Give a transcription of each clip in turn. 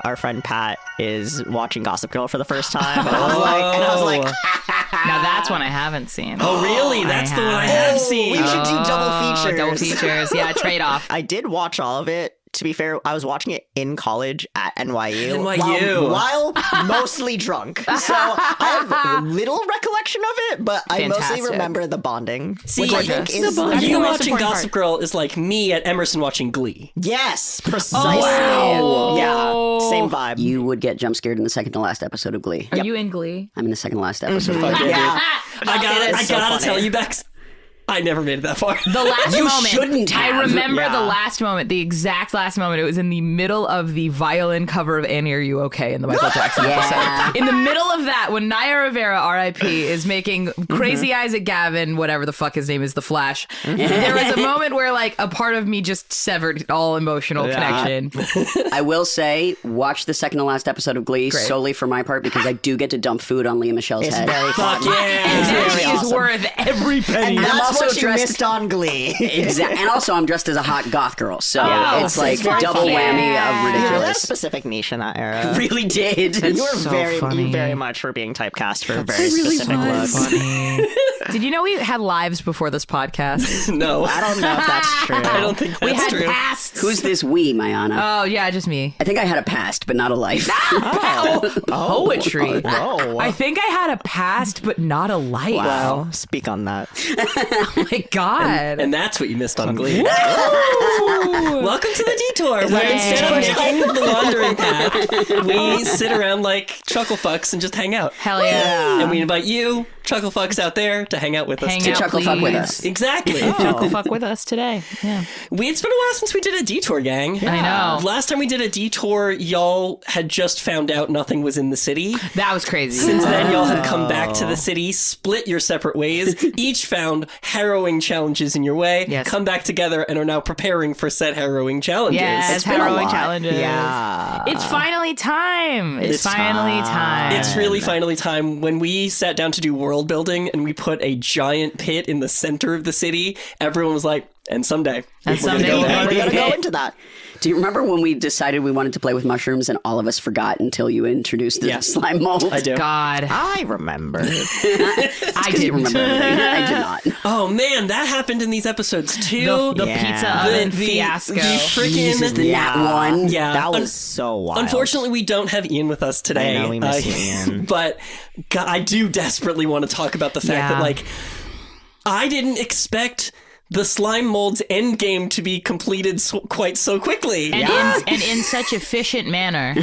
our friend Pat is watching Gossip Girl for the first time. And I was like, now that's one I haven't seen. Oh, really? That's the one I have seen. We should do double features. Double features. Yeah, trade off. I did watch all of it. To be fair, I was watching it in college at NYU. While mostly drunk. So I have little recollection of it, but I mostly remember the bonding. See, which I think is you watching Gossip Girl is like me at Emerson watching Glee. Yes, precisely. Oh, wow. Yeah, same vibe. You would get jump scared in the second to last episode of Glee. Are you in Glee? I'm in the second to last episode. Yeah. I gotta tell you, Bex, I never made it that far. The last You moment. shouldn't have. I remember the last moment, the exact last moment. It was in the middle of the violin cover of Annie, Are You Okay? In the Michael Jackson episode. In the middle of that, when Naya Rivera, R.I.P., is making Crazy Eyes at Gavin, whatever the fuck his name is, The Flash, there was a moment where like a part of me just severed all emotional connection. I will say, watch the second to last episode of Glee solely for my part because I do get to dump food on Leah Michelle's head. Very fun. Fuck yeah. She is worth every penny. And that's also what you dressed- missed on Glee. Exactly. And also, I'm dressed as a hot goth girl, so it's like very double funny. whammy of You had a ridiculous. specific niche in that era. Really did. You were so very, funny. very much were being typecast for very specific looks. Did you know we had lives before this podcast? No. I don't know if that's true. I don't think that's We had true. pasts. Who's this we, Mayana? Oh, yeah, just me. I think I had a past, but not a life. Poetry. Whoa. I think I had a past, but not a life. Wow. Speak on that. Oh my God. And that's what you missed on Glee. Welcome to the Detour, where instead of making the wandering path, we sit around like chuckle fucks and just hang out. Hell yeah. And we invite you, chuckle fucks out there, to hang out with us Hang too. out, chuckle fuck with please. us. Exactly. Chuckle fuck with us today. Yeah. It's been a while since we did a Detour, gang. I know. Last time we did a Detour, y'all had just found out nothing was in the city. That was crazy. Since then, y'all have come back to the city, split your separate ways, each found harrowing challenges in your way, Yes. come back together, and are now preparing for said harrowing challenges. Yes, been a harrowing lot. challenges. Yeah. It's finally time. It's finally time. It's really finally time. When we sat down to do world building and we put a giant pit in the center of the city, everyone was like, and someday. And we're gonna someday go we're there. gonna We're going to go pit. into that. Do you remember when we decided we wanted to play with mushrooms and all of us forgot until you introduced the Yes. slime mold? I do. God. I remember. I You didn't remember everything. I did not. Oh man, that happened in these episodes too. The Yeah. pizza oven The fiasco. freaking Jesus, the nat one. yeah. That was so wild. Unfortunately, we don't have Ian with us today. I know, we miss you, Ian. But God, I do desperately want to talk about the fact that, like, I didn't expect the slime mold's end game to be completed quite so quickly. And in such efficient manner.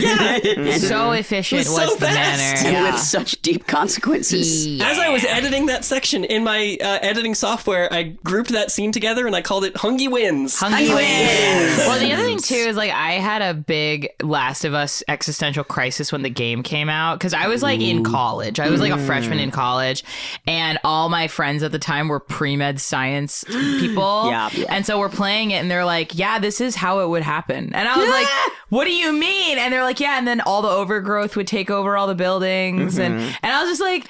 So efficient It was was so the fast. manner. And with such deep consequences. As I was editing that section in my editing software, I grouped that scene together and I called it Hungy Wins. Hungry wins. Well, the other thing too is like I had a big Last of Us existential crisis when the game came out because I was like in college. I was like a freshman in college, and all my friends at the time were pre-med science people. Yeah. And so we're playing it, and they're like, "Yeah, this is how it would happen." And I was like, "What do you mean?" And they're like, "Yeah." And then all the overgrowth would take over all the buildings, and I was just like,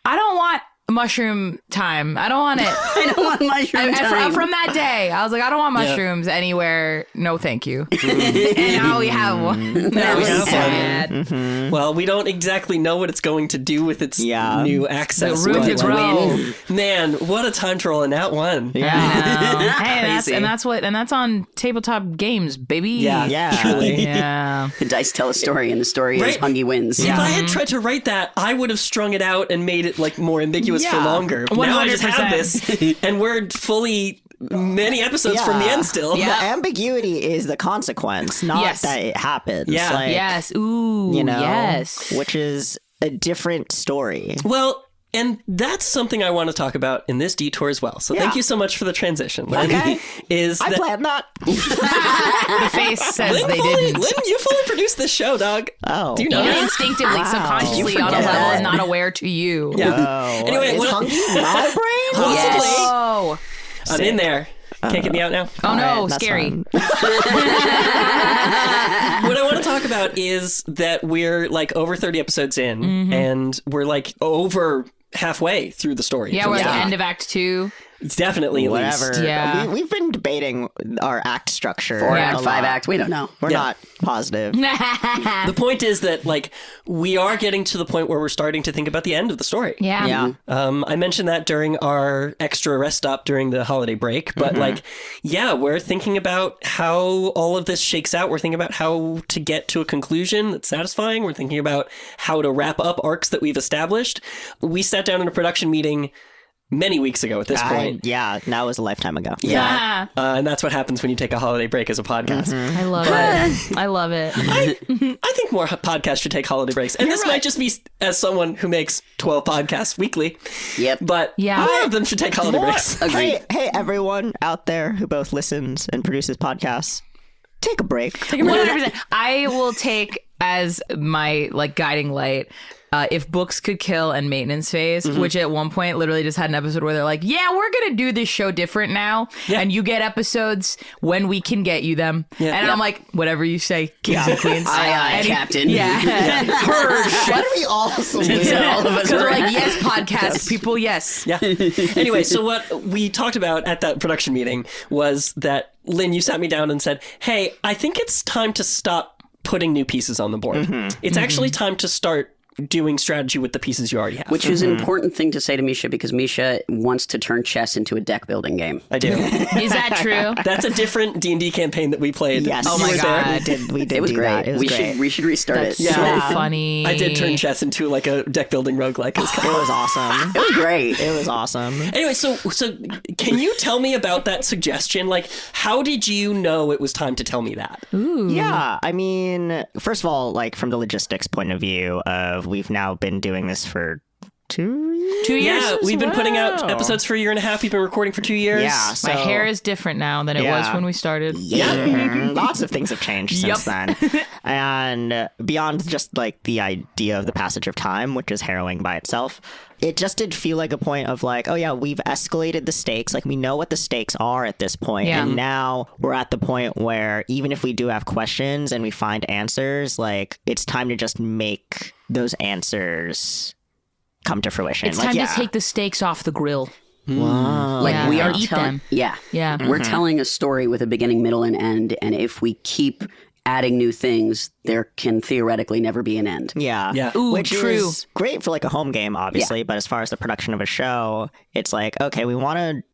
"I don't want mushroom time. I don't want it." I don't want mushroom time. From that day, I was like, I don't want mushrooms anywhere. No, thank you. And now we have one. That was have sad. Well, we don't exactly know what it's going to do with its new access. The room but- to grow. Man, what a time to roll in that one. I know. Hey, Crazy. that's on tabletop games, baby. Yeah. truly. Yeah. The dice tell a story, and the story is Right. Hungy wins. If I had tried to write that, I would have strung it out and made it like more ambiguous for longer. Now I just have 100%. this, and we're fully many episodes from the end still. Yeah. The ambiguity is the consequence, not Yes. that it happens. Yeah. Like, Yes. Ooh. You know, Yes. which is a different story. Well, and that's something I want to talk about in this detour as well. So thank Yeah. you so much for the transition. Lynn, Okay. is I that planned that. The face says Lynn, they Lynn, didn't. you fully produced this show, dog. Oh. Do you know Even that? instinctively, Wow. subconsciously, Did you on a forget? level not aware to you. Yeah. Oh. Anyway, is what- hungry my brain? Possibly. Oh. I'm in there. Can't get me out now. Oh no, Alright, that's scary. fine. What I want to talk about is that we're like over 30 episodes in, and we're like over halfway through the story. Yeah, we're at the end of Act 2. Definitely, at whatever. least. Yeah. We've been debating our act structure. 4 a act, 5 lot. act. We don't know. We're not positive. The point is that, like, we are getting to the point where we're starting to think about the end of the story. Yeah. I mentioned that during our extra rest stop during the holiday break, but we're thinking about how all of this shakes out. We're thinking about how to get to a conclusion that's satisfying. We're thinking about how to wrap up arcs that we've established. We sat down in a production meeting many weeks ago at this point. Now was a lifetime ago. Yeah. And that's what happens when you take a holiday break as a podcast. I love it. I love it. I think more podcasts should take holiday breaks. And this might just be as someone who makes 12 podcasts weekly. Yep. But more of them should take holiday breaks. Agreed. Hey, everyone out there who both listens and produces podcasts, take a break. 100%. I will take as my like guiding light if books could kill and maintenance phase, which at one point literally just had an episode where they're like, yeah, we're going to do this show different now. Yeah. And you get episodes when we can get you them. Yeah. And I'm like, whatever you say, kings and queens. Aye, Captain. Yeah. Why do we all salute all of us? Because we're like, yes, podcast people, yes. Yeah. Anyway, so what we talked about at that production meeting was that, Lynn, you sat me down and said, hey, I think it's time to stop putting new pieces on the board. It's actually time to start doing strategy with the pieces you already have. Which is an important thing to say to Mischa, because Mischa wants to turn chess into a deck building game. I do. Is that true? That's a different D&D campaign that we played. Yes. Oh my God. We did It was do great. that. It was great. We should restart That's it. so funny. I did turn chess into like a deck building roguelike. It was awesome. It was great. It was awesome. Anyway, so can you tell me about that suggestion? Like, how did you know it was time to tell me that? Ooh. Yeah, I mean, first of all, like from the logistics point of view of we've now been doing this for 2 years. 2 years? Yeah, we've been putting out episodes for a year and a half. We've been recording for 2 years. Yeah, so, my hair is different now than it was when we started. Lots of things have changed since then. And beyond just like the idea of the passage of time, which is harrowing by itself, it just did feel like a point of like, oh yeah, we've escalated the stakes. Like we know what the stakes are at this point. Yeah. And now we're at the point where even if we do have questions and we find answers, like it's time to just make those answers come to fruition. It's time to take the steaks off the grill. Wow. Like we are eat them. Yeah. Yeah. We're telling a story with a beginning, middle, and end. And if we keep adding new things, there can theoretically never be an end. Yeah. Ooh, which true. is great for like a home game, obviously. But as far as the production of a show, it's like, okay, we want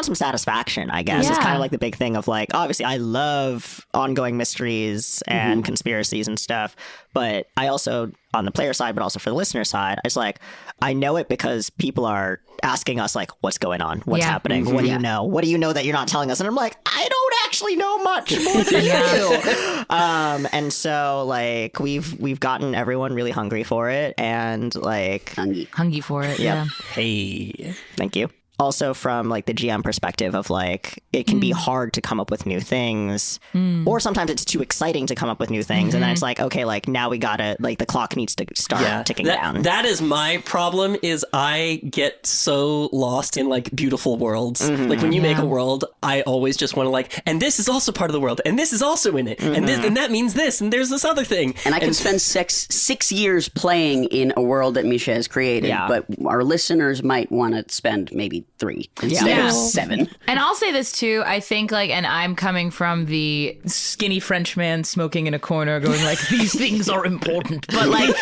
some satisfaction, I guess. It's kind of like the big thing of like, obviously, I love ongoing mysteries and conspiracies and stuff. But I also, on the player side, but also for the listener side, it's like, I know it because people are asking us like, what's going on? What's happening? What do you know? What do you know that you're not telling us? And I'm like, I don't actually know much more than you do. And so like, we've gotten everyone really hungry for it and like... Hungry for it, yeah. Hey. Thank you. Also from like the GM perspective of like it can be hard to come up with new things or sometimes it's too exciting to come up with new things and then it's like okay, like now we gotta like the clock needs to start ticking down. That is my problem is I get so lost in like beautiful worlds. Like when you make a world, I always just want to like, and this is also part of the world and this is also in it and this and that means this and there's this other thing. And I can spend six years playing in a world that Mischa has created, but our listeners might want to spend maybe 3 instead of 7. And I'll say this too, I think like, and I'm coming from the skinny French man smoking in a corner going like, these things are important. But like,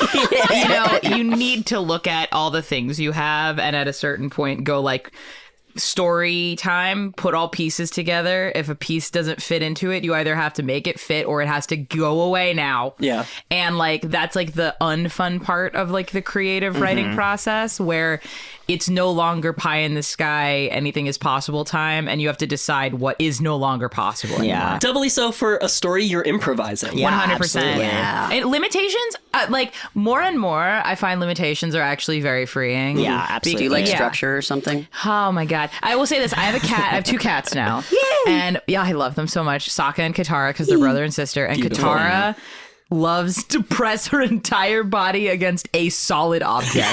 you know, you need to look at all the things you have and at a certain point go like, story time, put all pieces together. If a piece doesn't fit into it, you either have to make it fit or it has to go away now. Yeah. And like that's like the unfun part of like the creative writing process where it's no longer pie in the sky, anything is possible time, and you have to decide what is no longer possible anymore. Yeah. Doubly so for a story you're improvising. Yeah, 100%. absolutely. Yeah. And limitations, like more and more, I find limitations are actually very freeing. Yeah, absolutely. Do you like structure or something? Oh my God. I will say this. I have a cat. I have 2 cats now. Yay! And yeah, I love them so much. Sokka and Katara, because they're brother and sister. And Beautiful. Katara loves to press her entire body against a solid object.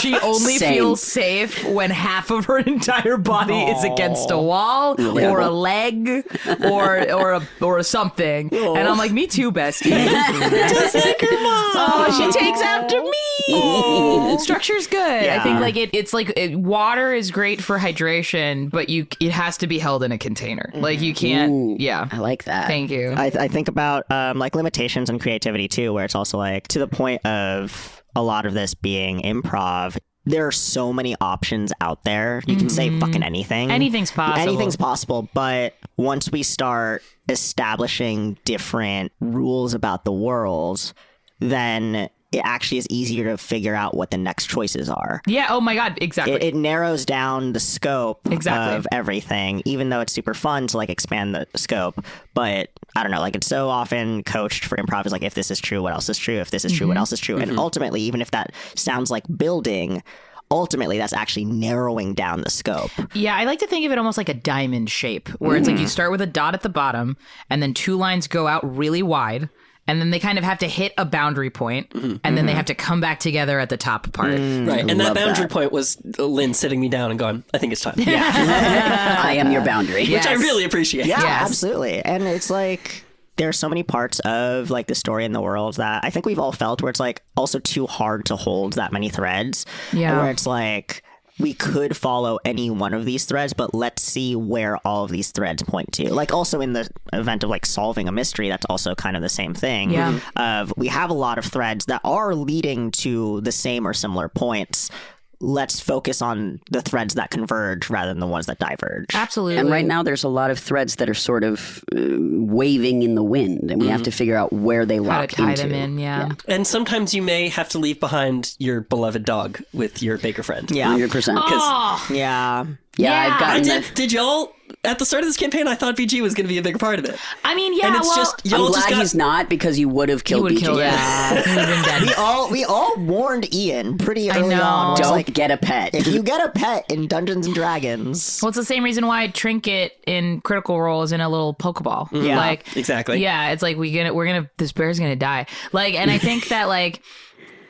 She only feels safe when half of her entire body is against a wall or a leg or something. And I'm like, me too, bestie. Just like her mom. Oh, she takes after me. Structure's good. Yeah. I think like it's like water is great for hydration, but it has to be held in a container. Like you can't. Ooh, yeah, I like that. Thank you. I think about like limitations and creativity too, where it's also like to the point of a lot of this being improv. There are so many options out there. You can say fucking anything. Anything's possible. Anything's possible. But once we start establishing different rules about the world, then it actually is easier to figure out what the next choices are. Yeah. Oh my God. Exactly. It narrows down the scope of everything, even though it's super fun to like expand the scope. But I don't know, like it's so often coached for improv is like, if this is true, what else is true? If this is true, what else is true? And ultimately, even if that sounds like building, ultimately that's actually narrowing down the scope. Yeah, I like to think of it almost like a diamond shape, where it's like you start with a dot at the bottom and then two lines go out really wide. And then they kind of have to hit a boundary point, and then they have to come back together at the top part. Right. And that boundary point was Lynn sitting me down and going, I think it's time. Yeah. I am your boundary. Which I really appreciate. Yeah, absolutely. And it's like, there are so many parts of like the story in the world that I think we've all felt where it's like also too hard to hold that many threads. Yeah. Where it's like, we could follow any one of these threads, but let's see where all of these threads point to. Like also in the event of like solving a mystery, that's also kind of the same thing. Yeah. We have a lot of threads that are leading to the same or similar points. Let's focus on the threads that converge rather than the ones that diverge. Absolutely. And right now there's a lot of threads that are sort of waving in the wind, and we have to figure out where they lock into. How to tie them in, yeah. And sometimes you may have to leave behind your beloved dog with your baker friend. Yeah, 100%. Yeah, I've gotten Did y'all at the start of this campaign? I thought BG was going to be a bigger part of it. I mean, yeah. And it's I'm glad he's not, because you would have killed BG. He would have been dead. We all warned Ian pretty early on. Don't get a pet. If you get a pet in Dungeons and Dragons, well, it's the same reason why Trinket in Critical Role is in a little Pokeball. Yeah, like exactly. Yeah, it's like this bear's gonna die. Like, and I think that like.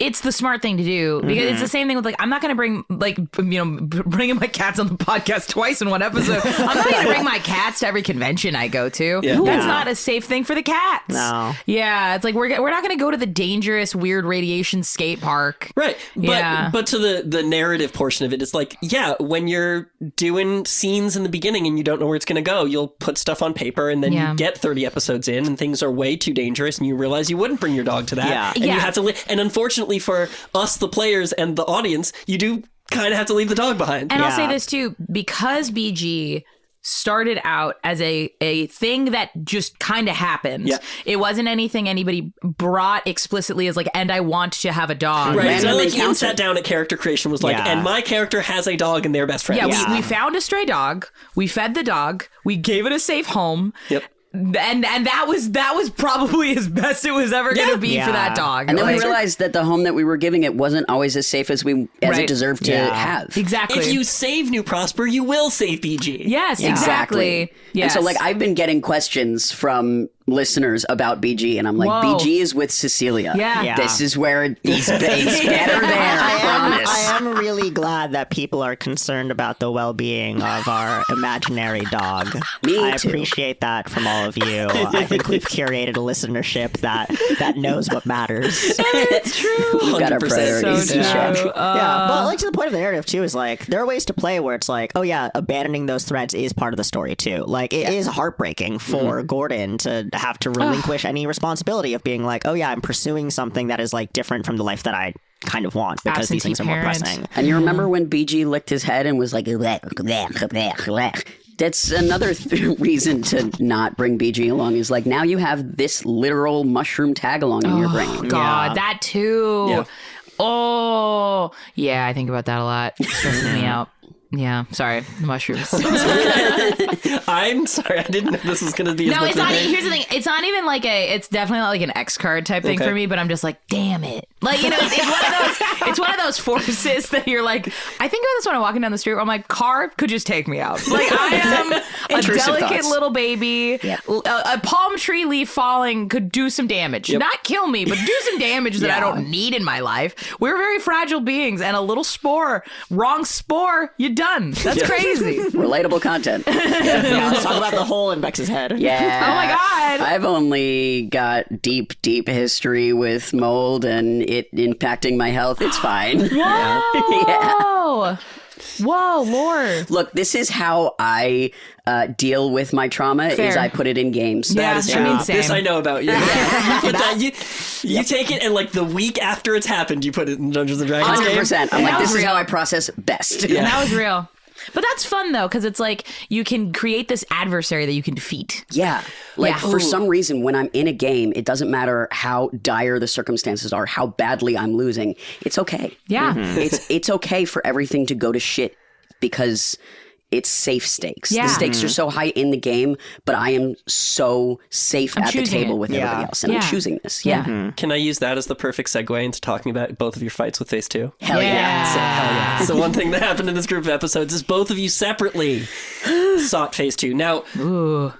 It's the smart thing to do, because it's the same thing with like, I'm not going to bring like, bringing my cats on the podcast twice in one episode. I'm not going to bring my cats to every convention I go to. Yeah. That's not a safe thing for the cats. No. Yeah. It's like, we're not going to go to the dangerous, weird radiation skate park. Right. But to the narrative portion of it, it's like, yeah, when you're doing scenes in the beginning and you don't know where it's going to go, you'll put stuff on paper, and then you get 30 episodes in and things are way too dangerous and you realize you wouldn't bring your dog to that. Yeah. And you have to and unfortunately for us, the players and the audience, you do kind of have to leave the dog behind. And I'll say this too, because BG started out as a thing that just kind of happened. Yeah. It wasn't anything anybody brought explicitly as like, and I want to have a dog. Right. So like Ian sat down at character creation, was like, and my character has a dog and they're best friends. Yeah, we found a stray dog. We fed the dog. We gave it a safe home. Yep. And that was probably as best it was ever going to be for that dog. And then we realized that the home that we were giving it wasn't always as safe as it deserved to have. Exactly. If you save New Prosper, you will save BG. Yes, exactly. Yes. And so like I've been getting questions from listeners about BG, and I'm like, BG is with Cecilia. Yeah. This is where he's better there. I am really glad that people are concerned about the well-being of our imaginary dog. I appreciate that from all of you. I think we've curated a listenership that knows what matters. It's true. We've got our priorities. So true. Yeah, but like to the point of the narrative too is like there are ways to play where it's like, oh yeah, abandoning those threads is part of the story too. Like it is heartbreaking for Gordon to have to relinquish any responsibility of being like, oh yeah, I'm pursuing something that is like different from the life that I kind of want because these things are more pressing. And you remember when BG licked his head and was like, that's another reason to not bring BG along, is like, now you have this literal mushroom tag along in your brain. God, that too. Yeah. Oh, yeah, I think about that a lot. It's stressing me out. Yeah, sorry, mushrooms. I'm sorry, I didn't know this was going to be. It's not. Here's the thing: it's not even like it's definitely not like an X card type thing for me. But I'm just like, damn it! Like, you know, it's one of those forces that you're like, I think about this when I'm walking down the street where I'm like, car could just take me out. Like, I am a delicate little baby. Yep. A palm tree leaf falling could do some damage. Yep. Not kill me, but do some damage that I don't need in my life. We're very fragile beings, and a little spore, wrong spore, you're done. That's crazy. Relatable content. Yeah, let's talk about the hole in Bex's head. Yeah. Oh my God. I've only got deep history with mold and it impacting my health. It's fine. Whoa. Yeah. Whoa, Lord. Look, this is how I deal with my trauma. Fair. Is I put it in games. Yeah, That is true. same. This I know about you. You take it, and like the week after it's happened, you put it in Dungeons and Dragons 100%. I'm like, That this was is how real. I process best. And that was real. But that's fun, though, because it's like you can create this adversary that you can defeat. Yeah. Like, Yeah. for some reason, when I'm in a game, it doesn't matter how dire the circumstances are, how badly I'm losing. It's okay. Yeah. It's okay for everything to go to shit because it's safe stakes. Yeah. The stakes are so high in the game, but I am so safe at the choosing table it. with everybody else. And I'm choosing this. Yeah. Can I use that as the perfect segue into talking about both of your fights with Phase 2? Hell yeah. So one thing that happened in this group of episodes is both of you separately sought Phase 2. Now,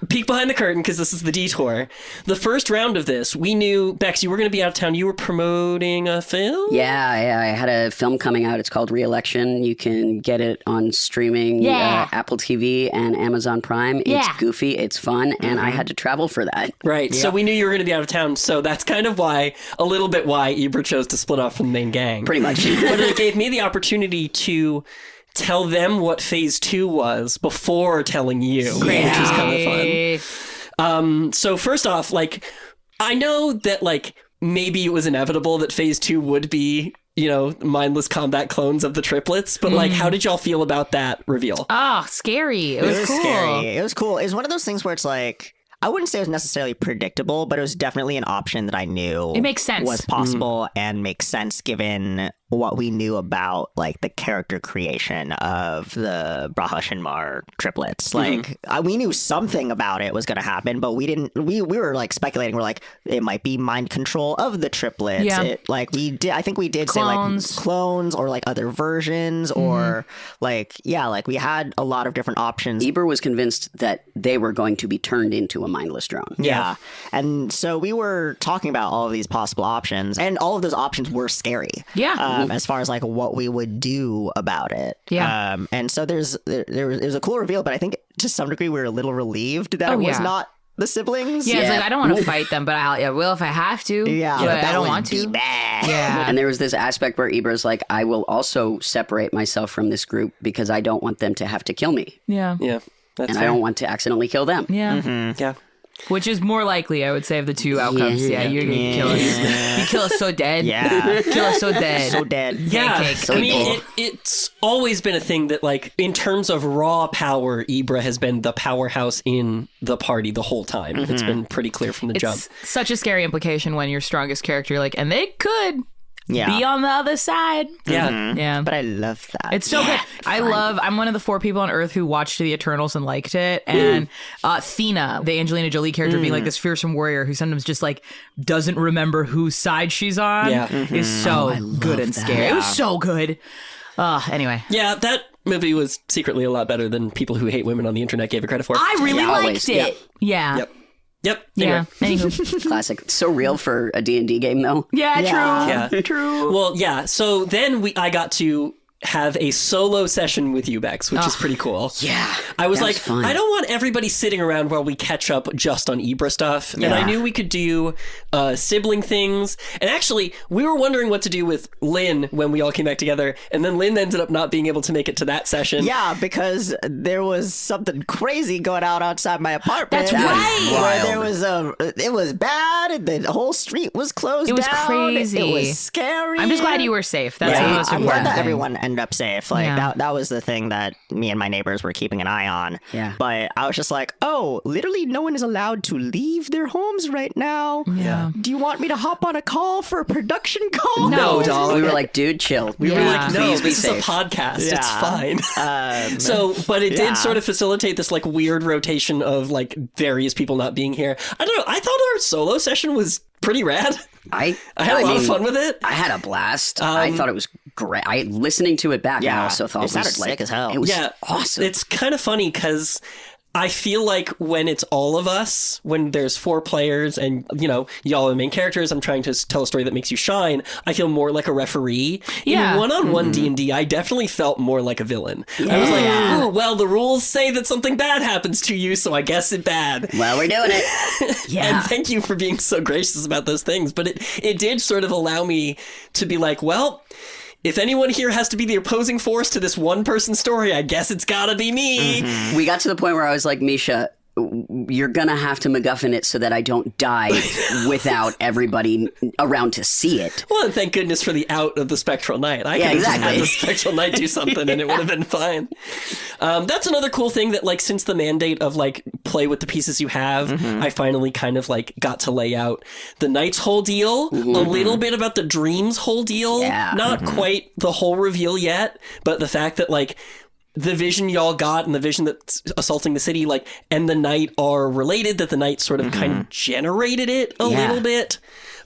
peek behind the curtain, because this is the Detour. The first round of this, we knew, Bex, you were going to be out of town. You were promoting a film? Yeah, I had a film coming out. It's called Re-Election. You can get it on streaming, Apple TV and Amazon Prime. It's goofy, it's fun, and I had to travel for that. Right. So we knew you were going to be out of town. So that's kind of why, a little bit why Ibra chose to split off from the main gang. Pretty much. But it gave me the opportunity to tell them what Phase 2 was before telling you, which is kind of fun. So first off, like, I know that, like, maybe it was inevitable that Phase 2 would be, you know, mindless combat clones of the triplets, but like, how did y'all feel about that reveal? Oh, scary. It was cool. Scary. It was cool. It was one of those things where it's like, I wouldn't say it was necessarily predictable, but it was definitely an option that I knew It makes sense. was possible and makes sense given what we knew about like the character creation of the Brahash and Mar triplets. Like we knew something about it was going to happen, but we didn't. We were like speculating. We're like, it might be mind control of the triplets. Yeah. Like we did. I think we did Clones. say like clones or like other versions or like like we had a lot of different options. Eber was convinced that they were going to be turned into a mindless drone. Yeah. And so we were talking about all of these possible options, and all of those options were scary. Yeah. As far as like what we would do about it. Yeah. And so there was a cool reveal, but I think to some degree we were a little relieved that it was not the siblings. Yeah, it's like, I don't want to fight them, but I will if I have to. Yeah. But that I don't would want be to. bad. Yeah. And there was this aspect where Eber's like, I will also separate myself from this group because I don't want them to have to kill me. Yeah. Yeah. That's And fair. I don't want to accidentally kill them. Yeah. Yeah. Which is more likely, I would say, of the two outcomes. Yeah, you're going to kill us. You kill us so dead. Yeah. Kill us so dead. So dead. Yeah, Pancake. I mean, it's always been a thing that, like, in terms of raw power, Ibra has been the powerhouse in the party the whole time. It's been pretty clear from the jump. It's such a scary implication when your strongest character, you're like, and they could Yeah. be on the other side. Yeah. Yeah. But I love that. It's so good. I'm one of the 4 people on Earth who watched The Eternals and liked it. And Thena, the Angelina Jolie character, being like this fearsome warrior who sometimes just like doesn't remember whose side she's on, is so good and scary. It was so good. Anyway. Yeah, that movie was secretly a lot better than people who hate women on the internet gave it credit for. I really liked always. it. Yeah. Yep. Yeah. Anyway. Anywho. Classic. It's so real for a D&D game, though. Yeah, Yeah. true. True. Well, yeah. So then I got to have a solo session with you, Bex, which is pretty cool. Yeah. I was that like, fun. I don't want everybody sitting around while we catch up just on Ibra stuff. And I knew we could do sibling things. And actually, we were wondering what to do with Lynn when we all came back together. And then Lynn ended up not being able to make it to that session. Yeah, because there was something crazy going on outside my apartment. That's right. Where there was it was bad, and the whole street was closed down. It was crazy. It was scary. I'm just glad you were safe. That's the most I'm important glad that thing. everyone ended up safe. Like Yeah. that was the thing that me and my neighbors were keeping an eye on. Yeah. But I was just like, oh, literally no one is allowed to leave their homes right now. Yeah. Do you want me to hop on a call for a production call? No, dog. We were like, dude, chill. We were like, no, Please be this is a safe. podcast. It's Yeah. fine. But it did sort of facilitate this like weird rotation of like various people not being here. I don't know. I thought our solo session was pretty rad. I had a lot of fun with it. I had a blast. I thought it was great. Listening to it back, I also thought it was sick as hell. It was awesome. It's kind of funny because I feel like when it's all of us, when there's 4 players and, y'all are the main characters, I'm trying to tell a story that makes you shine, I feel more like a referee. Yeah. In one-on-one D&D, I definitely felt more like a villain. Yeah. I was like, oh, well, the rules say that something bad happens to you, so I guess it's bad. Well, we're doing it. And thank you for being so gracious about those things. But it did sort of allow me to be like, well, if anyone here has to be the opposing force to this one-person story, I guess it's gotta be me. We got to the point where I was like, Mischa, you're gonna have to MacGuffin it so that I don't die without everybody around to see it. Well, and thank goodness for the out of the Spectral Knight. I could have just had the Spectral Knight do something and it would have been fine. That's another cool thing that, like, since the mandate of, like, play with the pieces you have, I finally kind of, like, got to lay out the Knight's whole deal, a little bit about the Dream's whole deal. Yeah. Not quite the whole reveal yet, but the fact that, like, the vision y'all got and the vision that's assaulting the city, like, and the Knight are related, that the Knight sort of kind of generated it a little bit.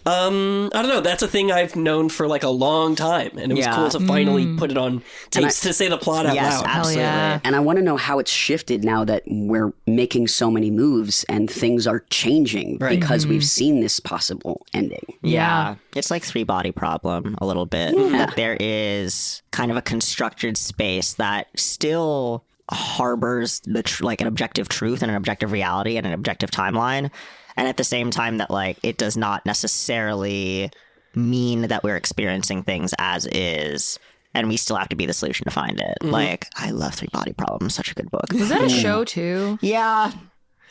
I don't know. That's a thing I've known for like a long time, and it was cool to finally put it on tape to say the plot out loud. Absolutely. Yeah. And I want to know how it's shifted now that we're making so many moves and things are changing because we've seen this possible ending. Yeah. It's like 3-body problem a little bit. That there is kind of a constructed space that still harbors like an objective truth and an objective reality and an objective timeline. And at the same time that, like, it does not necessarily mean that we're experiencing things as is, and we still have to be the solution to find it. Like, I love 3-body problem. Such a good book. Was that a show too? Yeah.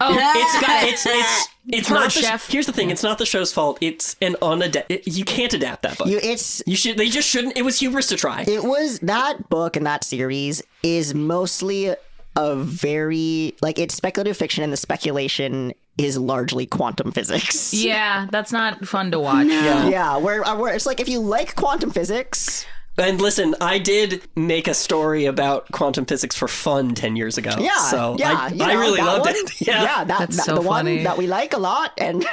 Oh, it's not chef. Here's the thing: it's not the show's fault. It's an you can't adapt that book. They just shouldn't. It was hubris to try. It was that book and that series is mostly a very, like, it's speculative fiction, and the speculation is largely quantum physics. Yeah, that's not fun to watch. Yeah, where it's like, if you like quantum physics. And listen, I did make a story about quantum physics for fun 10 years ago. Yeah, so I really loved it. Yeah, that's so the funny. one that we like a lot. And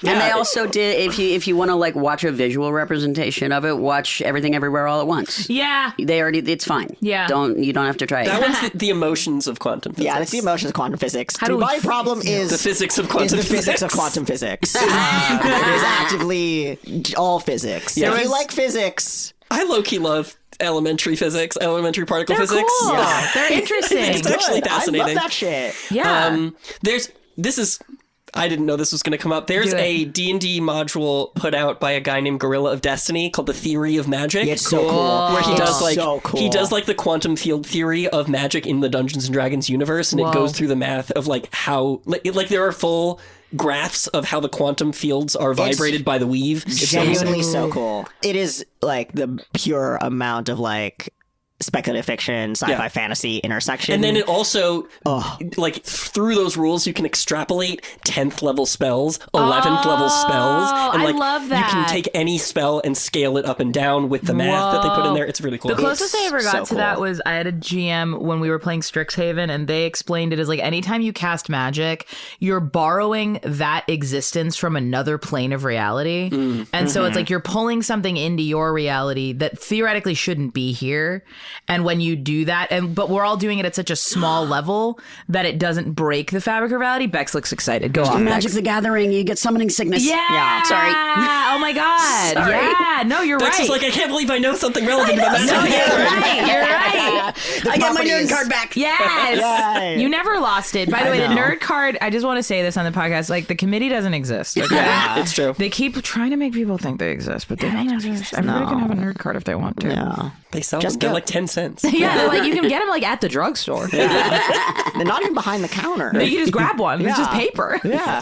and they also did, if you want to, like, watch a visual representation of it, watch Everything Everywhere All at Once. Yeah, it's fine. Yeah, you don't have to try it. That one's the emotions of quantum physics. Yeah, it's the emotions of quantum physics. My problem is the physics of quantum physics. Physics of quantum physics. It is actively all physics. Yeah. If you like physics, I low-key love elementary particle physics. Cool. Yeah. They're interesting. It's actually fascinating. I love that shit. Yeah. I didn't know this was going to come up. There's a D&D module put out by a guy named Gorilla of Destiny called The Theory of Magic. It's so cool. Where he does he does like the quantum field theory of magic in the Dungeons and Dragons universe, and it goes through the math of like how like there are full graphs of how the quantum fields are vibrated by the weave. It's genuinely so cool. It is like the pure amount of like speculative fiction, sci-fi, fantasy intersection. And then it also, like, through those rules, you can extrapolate 10th level spells, 11th level spells. And, like, I love that. You can take any spell and scale it up and down with the math that they put in there. It's really cool. The closest I ever got to that was I had a GM when we were playing Strixhaven, and they explained it as, like, anytime you cast magic, you're borrowing that existence from another plane of reality. And so it's like you're pulling something into your reality that theoretically shouldn't be here. And when you do that, but we're all doing it at such a small level that it doesn't break the fabric of reality. Bex looks excited. Go on, Magic the Gathering, you get summoning sickness. Yeah. Sorry. Oh my God. Sorry. Yeah. No, you're Bex right. is like, I can't believe I know something relevant about Magic the Gathering. You're right. I got my nerd card back. Yes. Yay. You never lost it. By the way, the nerd card, I just want to say this on the podcast, like, the committee doesn't exist. Okay? Yeah, it's true. They keep trying to make people think they exist, but they don't exist. Everybody can have a nerd card if they want to. Yeah. They sell them. They're like 10 cents. Yeah, they're like, you can get them like at the drugstore. Yeah. They're not even behind the counter. No, you just grab one. It's just paper. Yeah.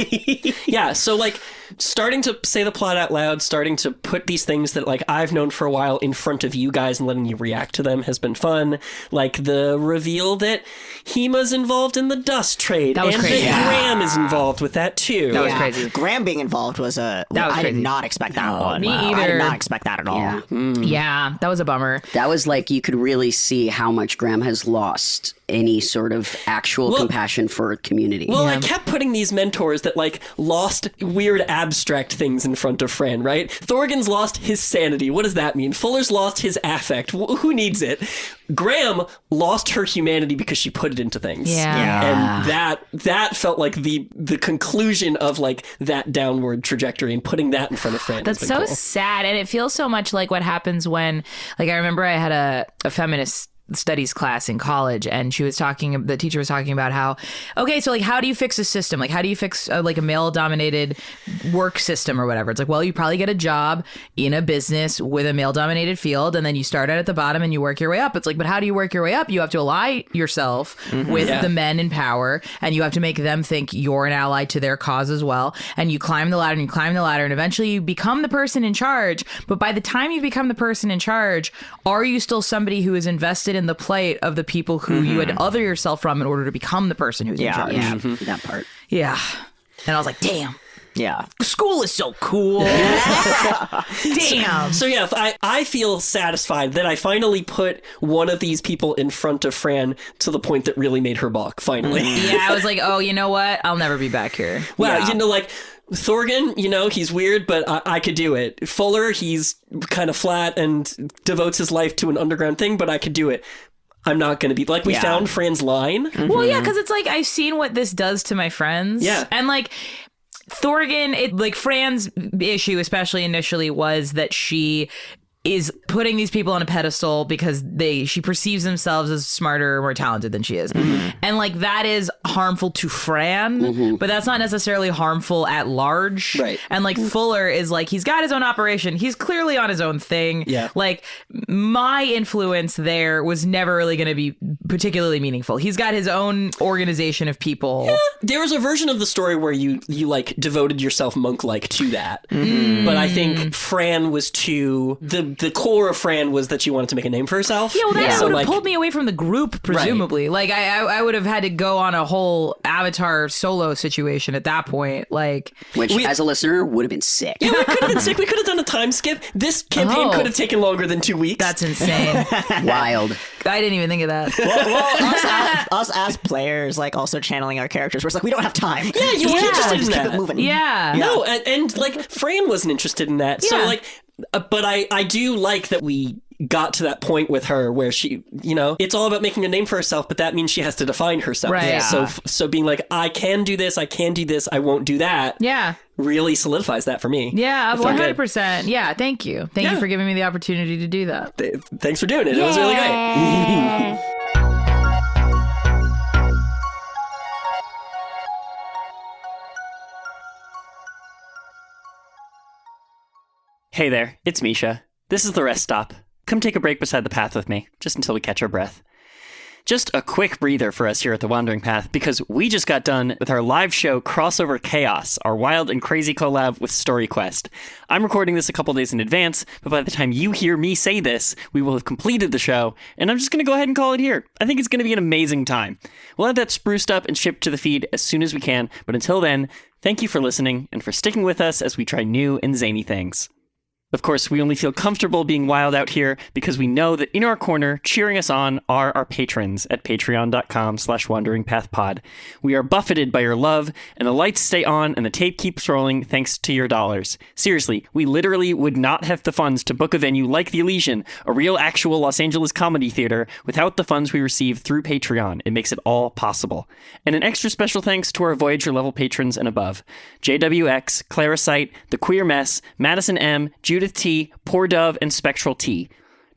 Yeah, so like starting to say the plot out loud, starting to put these things that like I've known for a while in front of you guys and letting you react to them has been fun. Like the reveal that Hima's involved in the dust trade. That was crazy. That Graham is involved with that too. That was crazy. Graham being involved was I did not expect that one. Me either. I did not expect that at all. Yeah, that was a bummer. That was like, you could really see how much Graham has lost any sort of actual compassion for community. Well, I kept putting these mentors that like lost weird abstract things in front of Fran, right? Thorgan's lost his sanity. What does that mean? Fuller's lost his affect. Who needs it? Graham lost her humanity because she put it into things. And that felt like the conclusion of like that downward trajectory, and putting that in front of Fran. That's so sad. And it feels so much like what happens when, like, I remember I had a feminist studies class in college, and the teacher was talking about how, okay, so like, how do you fix a system? Like, how do you fix like a male dominated work system or whatever? It's like, well, you probably get a job in a business with a male dominated field, and then you start out at the bottom and you work your way up. It's like, but how do you work your way up? You have to ally yourself with the men in power, and you have to make them think you're an ally to their cause as well. And you climb the ladder and you climb the ladder, and eventually you become the person in charge. But by the time you become the person in charge, are you still somebody who is invested in the plight of the people who you had other yourself from in order to become the person who's in charge? Yeah, that part. Yeah. And I was like, damn. Yeah. School is so cool. Damn. So yeah, I feel satisfied that I finally put one of these people in front of Fran to the point that really made her balk, finally. Yeah, I was like, oh, you know what? I'll never be back here. Wow, you know, like, Thorgan, you know, he's weird, but I could do it. Fuller, he's kind of flat and devotes his life to an underground thing, but I could do it. I'm not going to be... Like, we found Fran's line. Well, yeah, because it's like, I've seen what this does to my friends. Yeah. And, like... Thorgan, Fran's issue, especially initially, was that she is putting these people on a pedestal because she perceives themselves as smarter, more talented than she is. And like, that is harmful to Fran, but that's not necessarily harmful at large. Right. And like, Fuller is like, he's got his own operation. He's clearly on his own thing. Yeah. Like, my influence there was never really going to be particularly meaningful. He's got his own organization of people. Yeah. There was a version of the story where you like devoted yourself monk-like to that. But I think Fran was too... The core of Fran was that she wanted to make a name for herself. Yeah, well, that would have like, pulled me away from the group, presumably. Right. Like, I would have had to go on a whole Avatar solo situation at that point. Like, which, as a listener, would have been sick. Yeah, we could have been sick. We could have done a time skip. This campaign could have taken longer than 2 weeks. That's insane. Wild. I didn't even think of that. Well, us as players, like, also channeling our characters, we're like, we don't have time. Yeah, you were interested in that. Keep it moving. Yeah. No, and like, Fran wasn't interested in that. So, like... But I do like that we got to that point with her where she, you know, it's all about making a name for herself, but that means she has to define herself. Right. Yeah. So being like, I can do this, I won't do that. Yeah. Really solidifies that for me. Yeah, 100%. Yeah, thank you. Thank you for giving me the opportunity to do that. Thanks for doing it. It was really great. Hey there, it's Mischa. This is the rest stop. Come take a break beside the path with me, just until we catch our breath. Just a quick breather for us here at the Wandering Path, because we just got done with our live show Crossover Chaos, our wild and crazy collab with StoryQuest. I'm recording this a couple days in advance, but by the time you hear me say this, we will have completed the show, and I'm just going to go ahead and call it here. I think it's going to be an amazing time. We'll have that spruced up and shipped to the feed as soon as we can, but until then, thank you for listening and for sticking with us as we try new and zany things. Of course, we only feel comfortable being wild out here because we know that in our corner, cheering us on, are our patrons at patreon.com/wanderingpathpod. We are buffeted by your love, and the lights stay on and the tape keeps rolling thanks to your dollars. Seriously, we literally would not have the funds to book a venue like the Elysian, a real actual Los Angeles comedy theater, without the funds we receive through Patreon. It makes it all possible. And an extra special thanks to our Voyager level patrons and above: JWX, Claricite, The Queer Mess, Madison M, Judith T, Poor Dove, and Spectral T.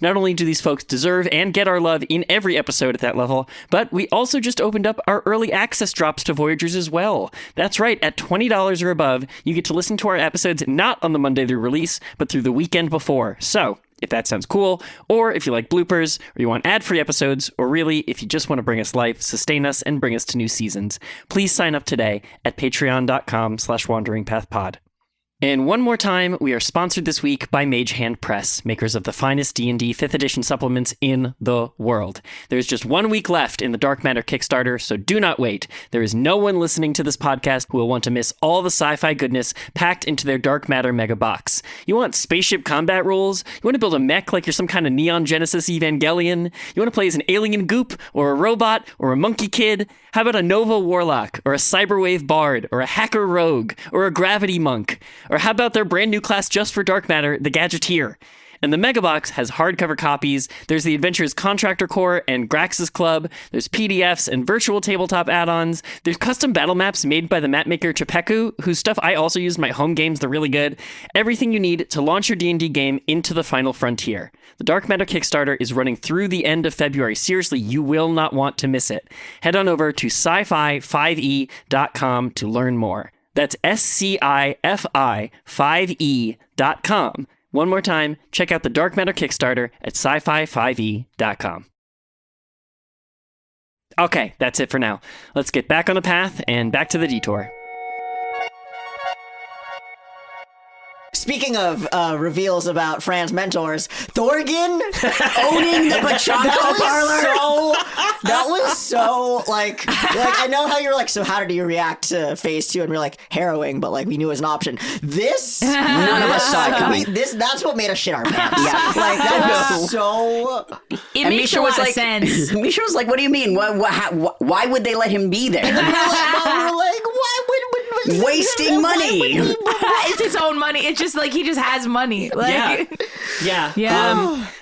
Not only do these folks deserve and get our love in every episode at that level, but we also just opened up our early access drops to Voyagers as well. That's right, at $20 or above, you get to listen to our episodes not on the Monday they release, but through the weekend before. So, if that sounds cool, or if you like bloopers, or you want ad-free episodes, or really, if you just want to bring us life, sustain us, and bring us to new seasons, please sign up today at patreon.com/wanderingpathpod. And one more time, we are sponsored this week by Mage Hand Press, makers of the finest D&D 5th edition supplements in the world. There's just 1 week left in the Dark Matter Kickstarter, so do not wait. There is no one listening to this podcast who will want to miss all the sci-fi goodness packed into their Dark Matter mega box. You want spaceship combat rules? You want to build a mech like you're some kind of Neon Genesis Evangelion? You want to play as an alien goop, or a robot, or a monkey kid? How about a Nova Warlock, or a Cyberwave Bard, or a Hacker Rogue, or a Gravity Monk? Or how about their brand new class just for Dark Matter, the Gadgeteer? And the Megabox has hardcover copies. There's the Adventures Contractor Corps and Grax's Club. There's PDFs and virtual tabletop add-ons. There's custom battle maps made by the mapmaker Chapeku, whose stuff I also use in my home games. They're really good. Everything you need to launch your D&D game into the final frontier. The Dark Matter Kickstarter is running through the end of February. Seriously, you will not want to miss it. Head on over to sci-fi5e.com to learn more. That's SCIFI5E.com. One more time, check out the Dark Matter Kickstarter at sci-fi5e.com. Okay, that's it for now. Let's get back on the path and back to the detour. Speaking of reveals about Fran's mentors, Thorgan Owning the Pachanko parlor. That was so like I know how you're like, so how did you react to phase 2? And we're like, harrowing, but like we knew it was an option. This, None of us saw it coming. That's what made us shit our pants. Yeah. Like that was so... It makes a lot of sense. Mischa was like, what do you mean? Why would they let him be there? we're like, why would wasting money? It's his own money. It's just like he just has money. Like, Yeah.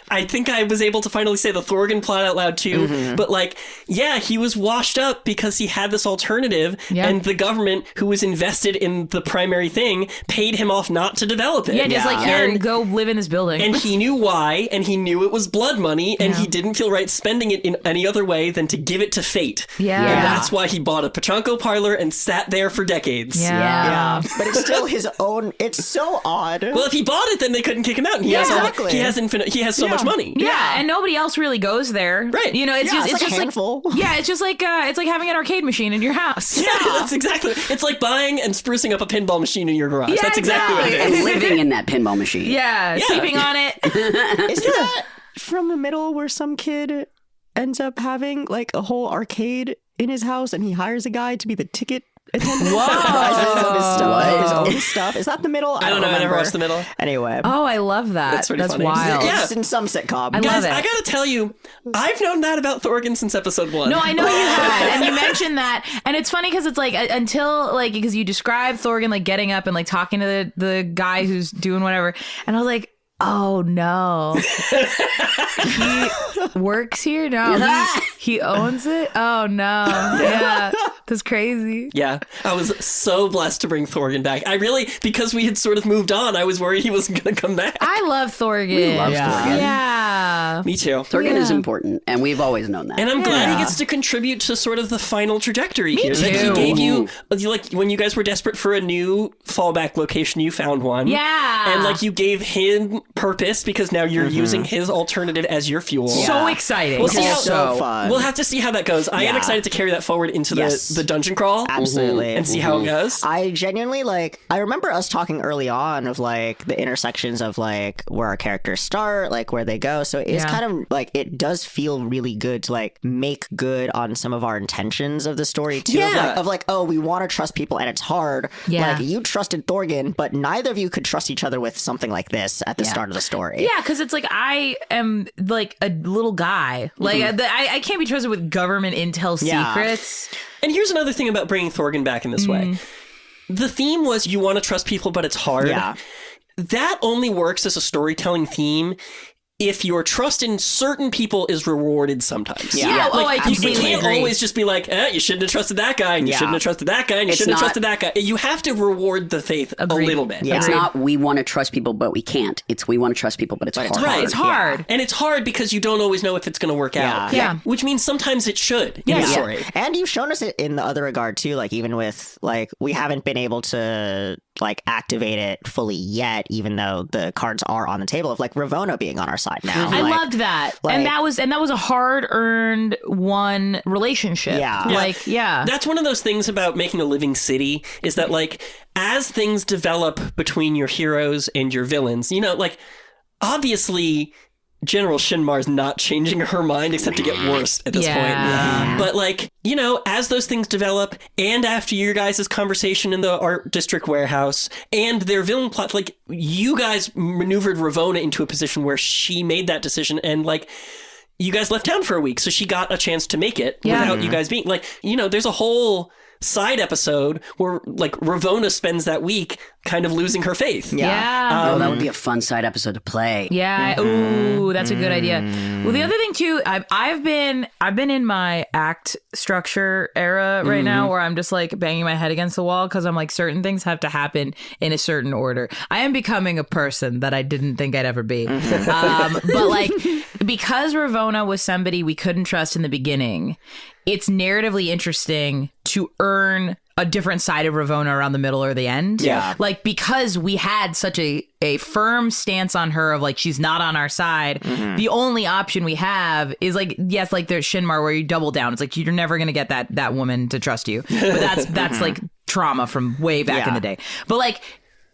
I think I was able to finally say the Thorgan plot out loud too. Mm-hmm. But like, yeah, he was washed up because he had this alternative, and the government, who was invested in the primary thing, paid him off not to develop it. Yeah, just like, here, go live in this building. And he knew why, and he knew it was blood money, and he didn't feel right spending it in any other way than to give it to fate. Yeah. And that's why he bought a Pachanko parlor and sat there for decades. Yeah. But it's still his own. It's so odd. Well, if he bought it, then they couldn't kick him out. And he has he has so much money. Yeah, and nobody else really goes there. Right. You know, it's just like a handful. It's just like having an arcade machine in your house. Yeah, that's exactly. It's like buying and sprucing up a pinball machine in your garage. Yeah, That's exactly what it And is. living in that pinball machine. Yeah, sleeping on it. Is that from the middle where some kid ends up having like a whole arcade in his house and he hires a guy to be the ticket attendant? His own stuff. Is that the middle? I don't know. I never watched the middle. Anyway. Oh, I love that. That's funny. wild. It's in some sitcom. I love it. I gotta tell you, I've known that about Thorgan since episode 1. No, I know you had, and you mentioned that, and it's funny because it's like until like because you described Thorgan like getting up and like talking to the guy who's doing whatever, and I was like, oh no, he works here now. He owns it. Oh no, yeah, that's crazy. Yeah, I was so blessed to bring Thorgan back. I really, because we had sort of moved on, I was worried he wasn't going to come back. I love Thorgan. We love Thorgan. Yeah, Me too. Thorgan is important, and we've always known that. And I'm glad he gets to contribute to sort of the final trajectory here. too. That he gave you, like, when you guys were desperate for a new fallback location, you found one. Yeah. And, like, you gave him purpose because now you're using his alternative as your fuel. So exciting. We'll see how, so fun. We'll have to see how that goes. I am excited to carry that forward into the dungeon crawl. Absolutely. And see how it goes. I genuinely I remember us talking early on of like the intersections of like where our characters start, like where they go. So it's kind of like, it does feel really good to like make good on some of our intentions of the story too. Yeah. Of like, oh, we want to trust people and it's hard. Yeah. Like you trusted Thorgan, but neither of you could trust each other with something like this at the start of the story. Yeah, because it's like I am like a little guy. Like I can't be trusted with government intel secrets. And here's another thing about bringing Thorgan back in this way. The theme was you want to trust people, but it's hard. Yeah. That only works as a storytelling theme if your trust in certain people is rewarded sometimes. Yeah. Oh, I you completely can't agree. always just be like, you shouldn't have trusted that guy, and you shouldn't have trusted that guy, and you shouldn't have trusted that guy. You have to reward the faith a little bit. Yeah. It's not we want to trust people, but we can't. It's we want to trust people, but it's hard. Right. It's hard. And it's hard because you don't always know if it's going to work out. Yeah. Which means sometimes it should in the story. And you've shown us it in the other regard too, like even with like we haven't been able to like activate it fully yet, even though the cards are on the table of like Ravonna being on our side now. I loved that. And that was a hard-earned one relationship. Yeah. That's one of those things about making a living city is that, like, as things develop between your heroes and your villains, you know, like, obviously General Shinmar's not changing her mind except to get worse at this point. But, like, you know, as those things develop and after your guys' conversation in the art district warehouse and their villain plot, like, you guys maneuvered Ravonna into a position where she made that decision and, like, you guys left town for a week, so she got a chance to make it without you guys being, like, you know, there's a whole side episode where, like, Ravonna spends that week kind of losing her faith. Oh, that would be a fun side episode to play. Ooh, that's a good idea. Well, the other thing too, I've been in my act structure era right now where I'm just like banging my head against the wall because I'm like, certain things have to happen in a certain order. I am becoming a person that I didn't think I'd ever be. But, like, because Ravonna was somebody we couldn't trust in the beginning, it's narratively interesting to earn a different side of Ravonna around the middle or the end. Yeah. Like, because we had such a firm stance on her of, like, she's not on our side, the only option we have is, like, yes, like, there's Shinmar where you double down. It's like, you're never going to get that woman to trust you. But that's like trauma from way back in the day. But, like,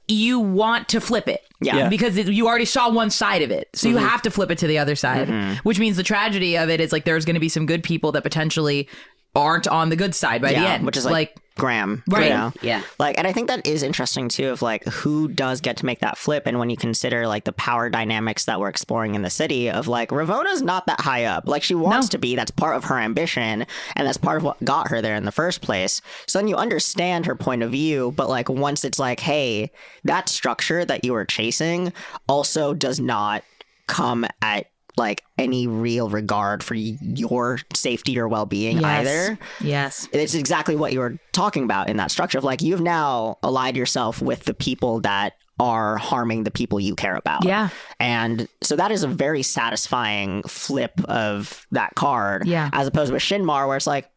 you want to flip it. Because you already saw one side of it. So you have to flip it to the other side, which means the tragedy of it is, like, there's going to be some good people that potentially aren't on the good side by the end. Which is like Graham. Right. You know? Yeah. Like, and I think that is interesting too, of, like, who does get to make that flip. And when you consider, like, the power dynamics that we're exploring in the city of, like, Ravonna's not that high up. Like, she wants to be. That's part of her ambition. And that's part of what got her there in the first place. So then you understand her point of view. But, like, once it's like, hey, that structure that you were chasing also does not come at, like, any real regard for your safety or well-being either. Yes. It's exactly what you were talking about in that structure of, like, you've now allied yourself with the people that are harming the people you care about. Yeah. And so that is a very satisfying flip of that card. Yeah. As opposed with Shinmar, where it's like,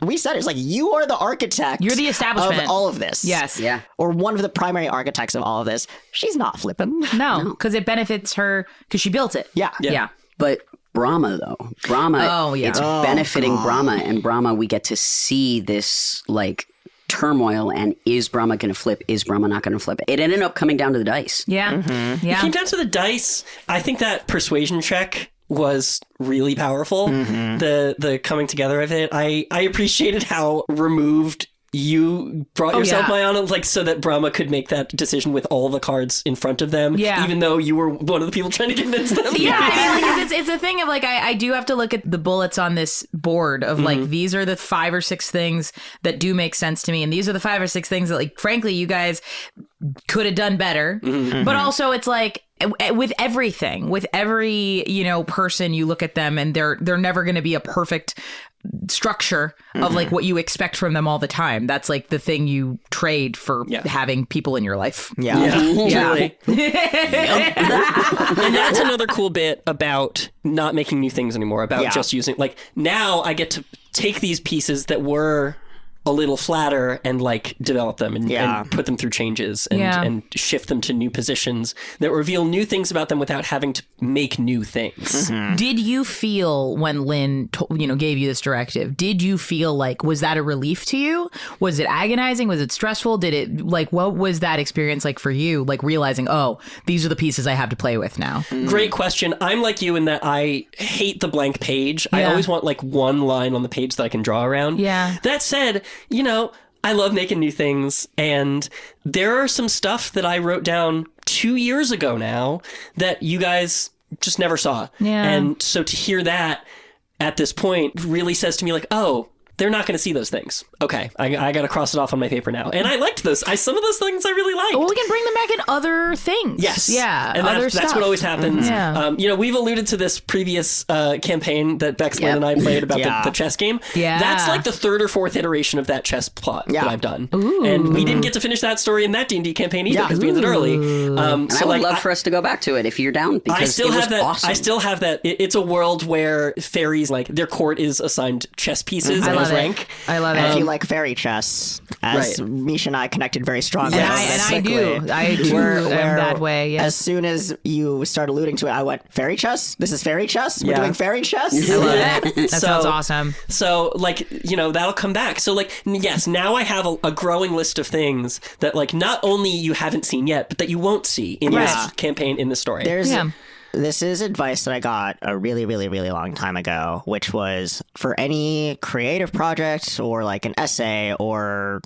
we said it's like, you are the architect. You're the establishment of all of this. Yes. Yeah. Or one of the primary architects of all of this. She's not flipping. No, because it benefits her because she built it. Yeah. But Brahma, though. Brahma, it's benefiting Brahma. And Brahma, we get to see this, like, turmoil, and is Brahma going to flip? Is Brahma not going to flip? It ended up coming down to the dice. Yeah. It came down to the dice. I think that persuasion check was really powerful. The coming together of it. I appreciated how removed you brought yourself, Mayana, like, so that Brahma could make that decision with all the cards in front of them, even though you were one of the people trying to convince them. I mean, like, it's a thing of, like, I do have to look at the bullets on this board of, like, these are the 5 or 6 things that do make sense to me, and these are the 5 or 6 things that, like, frankly, you guys could have done better. But also, it's like, with everything, with every, you know, person, you look at them and they're never going to be a perfect structure of, like, what you expect from them all the time. That's, like, the thing you trade for having people in your life. Totally. And that's another cool bit about not making new things anymore, about just using, like, now I get to take these pieces that were a little flatter and, like, develop them and put them through changes and shift them to new positions that reveal new things about them without having to make new things. Did you feel when Lynn, gave you this directive, did you feel like, was that a relief to you? Was it agonizing? Was it stressful? Did it, like, what was that experience like for you? Like, realizing, oh, these are the pieces I have to play with now. Great question. I'm like you in that I hate the blank page. I always want, like, one line on the page that I can draw around. That said, you know, I love making new things, and there are some stuff that I wrote down 2 years ago now that you guys just never saw. And so to hear that at this point really says to me, like, oh, they're not going to see those things. Okay, I got to cross it off on my paper now. And I liked those. Some of those things I really liked. Well, we can bring them back in other things. Yes. Yeah. And that's what always happens. We've alluded to this previous campaign that Bexlin and I played about the chess game. That's like the 3rd or 4th iteration of that chess plot that I've done. And we didn't get to finish that story in that D&D campaign either because we ended early. And I would love for us to go back to it if you're down, because I still have that. Awesome. I still have that. It's a world where fairies, like, their court is assigned chess pieces. And player's rank. I love it. And if you like fairy chess, as Mischa and I connected very strongly. Yes. I do that way. Yes. As soon as you started alluding to it, I went, fairy chess? This is fairy chess? We're doing fairy chess? I love it. That sounds awesome. So, like, you know, that'll come back. So, like, yes, now I have a growing list of things that, like, not only you haven't seen yet, but that you won't see in this campaign, in the story. This is advice that I got a really, really, really long time ago, which was for any creative project or like an essay or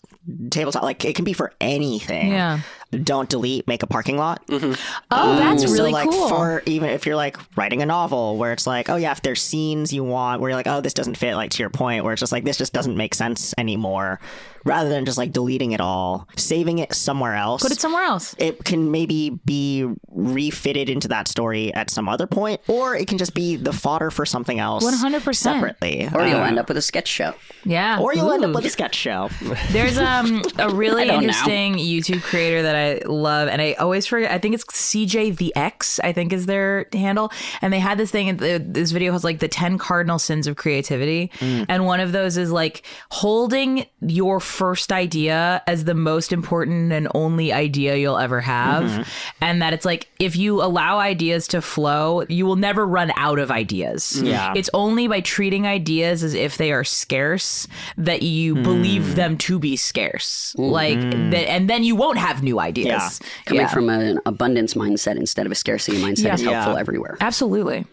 tabletop, like it can be for anything. Yeah. Don't delete, make a parking lot. Oh, that's really like, cool. For even if you're like writing a novel where it's like, oh yeah, if there's scenes you want where you're like, oh, this doesn't fit, like to your point, where it's just like, this just doesn't make sense anymore. Rather than just like deleting it all, saving it somewhere else. Put it somewhere else. It can maybe be refitted into that story at some other point, or it can just be the fodder for something else 100%. separately. Or you'll end up with a sketch show. Yeah. Or you'll end up with a sketch show. There's a really interesting YouTube creator that I love, and I always forget. I think it's CJ the X, I think is their handle. And they had this thing, this video was like the 10 cardinal sins of creativity. And one of those is like holding your first idea as the most important and only idea you'll ever have. And that it's like, if you allow ideas to flow, you will never run out of ideas. Yeah. It's only by treating ideas as if they are scarce that you believe them to be scarce. Like, and then you won't have new ideas. Yeah. Coming from an abundance mindset instead of a scarcity mindset is helpful everywhere. Absolutely.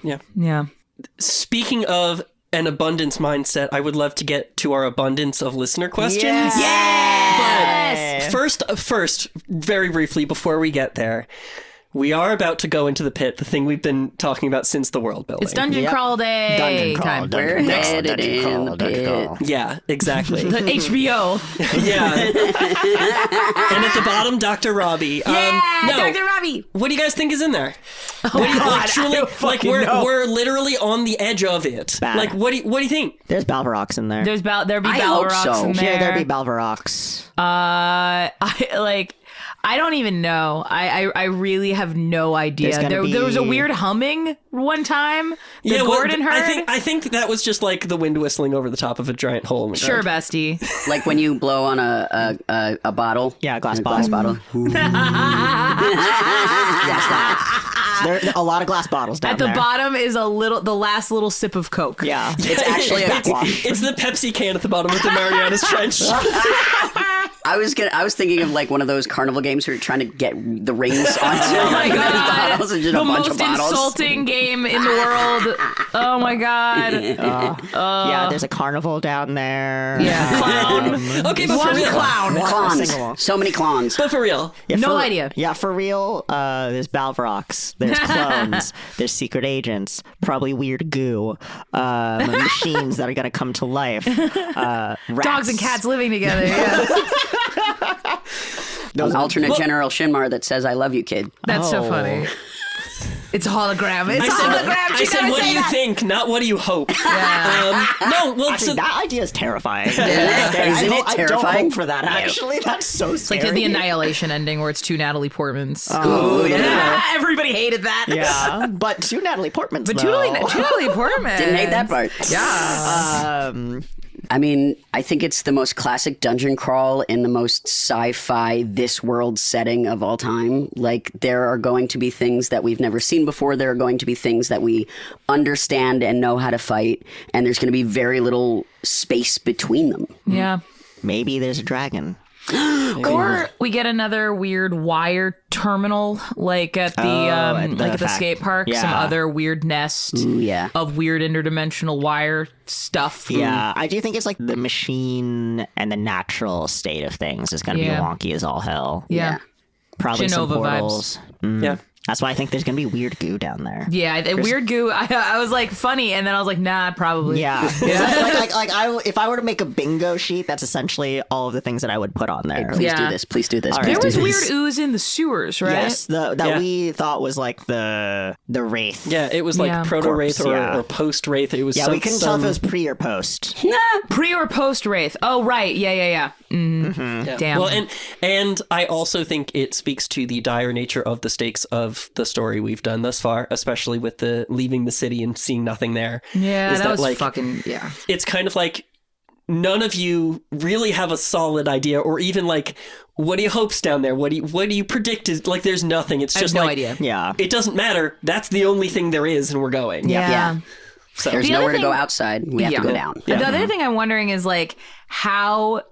Yeah. Yeah. Speaking of an abundance mindset, I would love to get to our abundance of listener questions. Yes! But first, very briefly, before we get there, we are about to go into the pit, the thing we've been talking about since the world building. It's Dungeon Crawl Day time. We're headed in the pit. Yeah, exactly. The HBO. Yeah. And at the bottom, Dr. Robbie. Yeah, Dr. Robbie. What do you guys think is in there? Oh, God, we're literally on the edge of it. Bad. Like, what do you think? There's Balvarox in there. There'd be I hope Balrogs so. in there. Yeah, there'd be Balvarox. I don't even know. I really have no idea. There was a weird humming one time that Gordon heard. I think that was just like the wind whistling over the top of a giant hole in the Sure, ground. bestie. Like when you blow on a bottle. Yeah, a glass bottle. Yes, that. There are a lot of glass bottles down At the there. bottom is the last little sip of Coke. Yeah. It's actually a backwash. It's the Pepsi can at the bottom of the Marianas Trench. I was thinking of like one of those carnival games where you're trying to get the rings onto Oh my God. bottles and just The a bunch most of bottles. insulting game in the world. Oh my God. Yeah, there's a carnival down there. Yeah. Clown. Okay, but for One real. clown. Clowns. Single one. So many clowns. But for real. Yeah, No idea. Yeah, for real, there's Balvarox, there's clones, there's secret agents, probably weird goo, machines that are going to come to life, rats. Dogs and cats living together. Yeah. An alternate General Shinmar that says, "I love you, kid." That's so funny. It's a hologram. It's a hologram. I said, what do you think? Not what do you hope? Yeah. No, well, Actually, that idea is terrifying. Isn't it I don't terrifying? hope for that, actually. That's so scary. Like the Annihilation ending where it's two Natalie Portmans. Oh, yeah. Everybody hated that. Yeah, but two Natalie Portmans, But though. two Natalie Portmans. Didn't hate that part. Yeah. I mean, I think it's the most classic dungeon crawl in the most sci-fi this world setting of all time. Like, there are going to be things that we've never seen before. There are going to be things that we understand and know how to fight. And there's going to be very little space between them. Yeah. Maybe there's a dragon. Or we get another weird wire terminal, like at the skate park. Yeah. Some other weird nest Ooh, yeah. of weird interdimensional wire stuff. Yeah, I do think it's like the machine and the natural state of things is going to be wonky as all hell. Yeah. Probably some Genova portals. Yeah. That's why I think there's going to be weird goo down there. Yeah, weird goo. I was like funny, and then I was like, nah, probably. Yeah. If I were to make a bingo sheet, that's essentially all of the things that I would put on there. Please Yeah. do this. Please do this. All Please right. There do was this. weird ooze in the sewers, right? Yes, that we thought was like the wraith. Yeah, it was like Yeah. proto-wraith Corpse, or post-wraith. It was Yeah, we couldn't tell if it was pre or post. Pre or post wraith. Oh, right. Yeah. Yeah. Damn. Well, and I also think it speaks to the dire nature of the stakes of of the story we've done thus far, especially with the leaving the city and seeing nothing there. Yeah, is that was like, fucking, yeah. It's kind of like none of you really have a solid idea, or even like, what are your hopes down there? What do you predict is like? There's nothing. It's just I have no like, idea. Yeah. It doesn't matter. That's the only thing there is, and we're going. Yeah. So There's The other nowhere to go thing- outside. We have to go down. The other thing I'm wondering is like how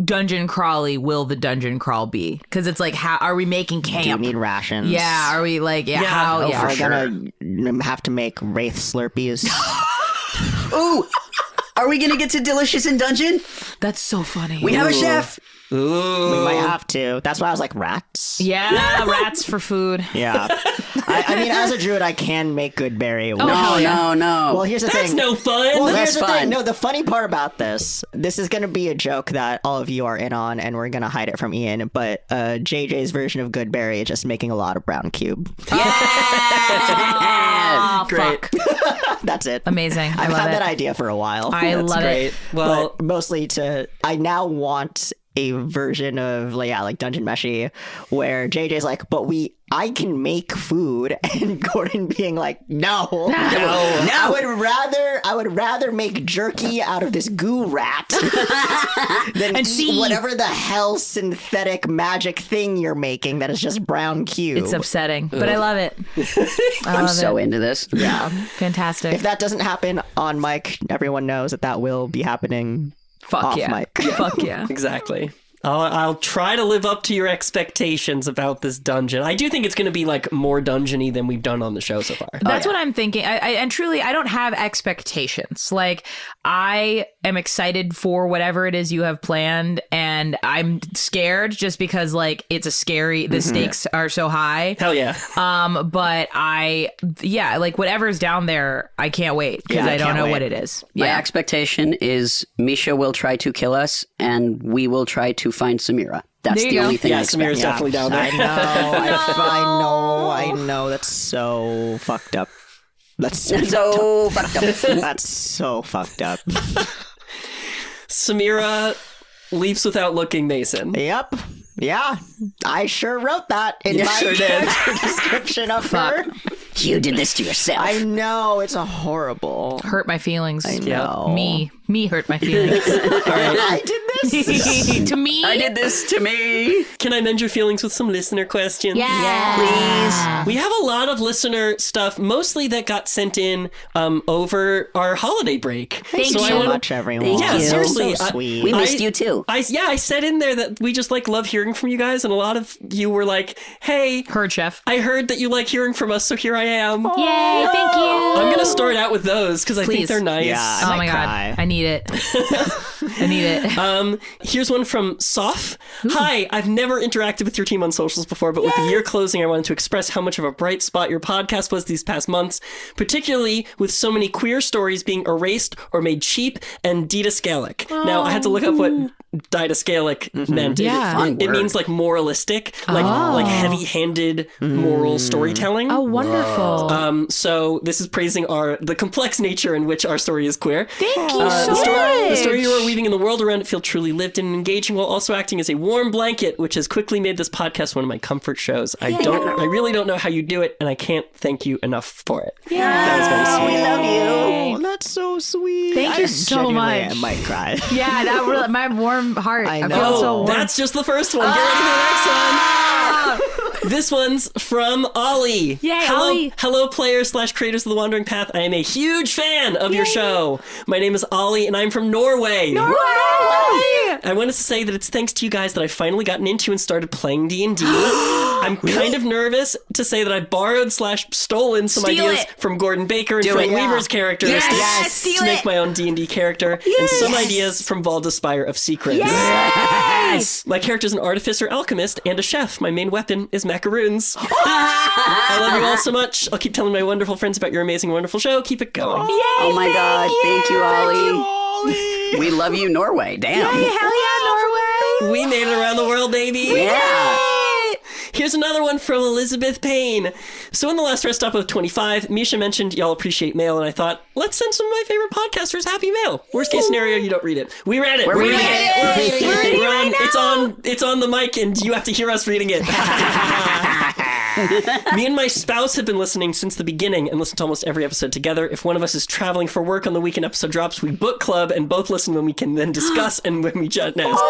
dungeon crawly will the dungeon crawl be? Because it's like, how are we making camp? Do you need rations? Yeah, are we like, how? Oh, Yeah, we're gonna have to make Wraith Slurpees. Ooh, are we going to get to Delicious in Dungeon? that's so funny. We have a chef. Ooh. We might have to. That's why I was like, rats? Yeah, rats for food. Yeah. I mean, as a druid, I can make good berry. hell No. Well, here's the That's thing. no fun. Well, That's here's the fun. thing. No, the funny part about this is going to be a joke that all of you are in on, and we're going to hide it from Ian. But JJ's version of good berry is just making a lot of brown cube. Oh, Great. fuck. That's it. Amazing. I I've love had it. that idea for a while. I That's love great. it. Well, But mostly I now want a version of like Dungeon Meshy where JJ's like, I can make food, and Gordon being like, no. I would rather make jerky out of this goo rat than And eat see- whatever the hell synthetic magic thing you're making that is just brown cube. It's upsetting, but I love it. I'm so into this. Yeah. Fantastic. If that doesn't happen on mic, everyone knows that will be happening Fuck off yeah. mic. Fuck yeah. exactly. I'll try to live up to your expectations about this dungeon. I do think it's going to be like more dungeony than we've done on the show so far. That's what I'm thinking. And truly, I don't have expectations. Like, I am excited for whatever it is you have planned, and I'm scared just because, like, it's a scary, the stakes are so high. Hell yeah. But like, whatever's down there, I can't wait because Yeah, I I don't can't know wait. what it is. My Yeah. expectation is Mischa will try to kill us, and we will try to find Samira. That's There the you only go. thing I Yeah, expect. Samira's definitely down there. I know. That's so fucked up. That's So fucked up. That's so fucked up. Samira leaps without looking Mason. Yep. Yeah. I sure wrote that in my sure did. description of her. You did this to yourself. I know. It's a horrible. Hurt my feelings. I know. Me hurt my feelings. I did this. To me? I did this to me. Can I mend your feelings with some listener questions? Yeah. We have a lot of listener stuff, mostly that got sent in over our holiday break. Thank so you. so much, everyone. Yeah, you. seriously. So sweet. We missed you too. I said in there that we just like love hearing from you guys, and a lot of you were like, "Hey, Heard, Chef. I heard that you like hearing from us, so here I am." Yay, thank you. I'm gonna start out with those because I think Please. they're nice. Yeah. I Oh might my cry. God. I need it. I need it. Here's one from Soph. Hi, I've never interacted with your team on socials before, but with the year closing, I wanted to express how much of a bright spot your podcast was these past months, particularly with so many queer stories being erased or made cheap and didascalic. Now, I had to look up what didascalic meant. Yeah. It means like moralistic, like heavy-handed moral storytelling. Oh, wonderful. So this is praising the complex nature in which our story is queer. Thank you so The story much. you are weaving in the world around it feel truly lived and engaging while also acting as a warm blanket, which has quickly made this podcast one of my comfort shows. I really don't know how you do it, and I can't thank you enough for it. That was very sweet. We love you. Oh, that's so sweet. Thank you I so genuinely much. might cry. Yeah, that really, my warm heart. I I know. feel so warm. That's just the first one. Get ready for the next one. This one's from Ollie. Yay, hello, Ollie. hello, players / creators of the Wandering Path. I am a huge fan of your show. My name is Ollie, and I'm from Norway. I wanted to say that it's thanks to you guys that I've finally gotten into and started playing D&D. I'm kind of nervous to say that I borrowed / stolen some Steal ideas it. from Gordon Baker and Do Frank it. Weaver's characters Yes, steal to make it. my own D&D character, and some ideas from Valda Spire of Secrets. Yes. My character's an artificer, alchemist, and a chef. My main weapon is macaroons. I love you all so much. I'll keep telling my wonderful friends about your amazing, wonderful show. Keep it going. Oh my God. Thank you, Ollie. We love you, Norway. Damn. Hell yeah, Norway. We made it around the world, baby. Yeah. Here's another one from Elizabeth Payne. So in the last rest stop of 25, Mischa mentioned y'all appreciate mail, and I thought, let's send some of my favorite podcasters happy mail. Worst case scenario, you don't read it. We read it. We're reading It's on the mic, and you have to hear us reading it. Me and my spouse have been listening since the beginning and listened to almost every episode together. If one of us is traveling for work on the weekend episode drops, we book club and both listen when we can then discuss and when we judge next.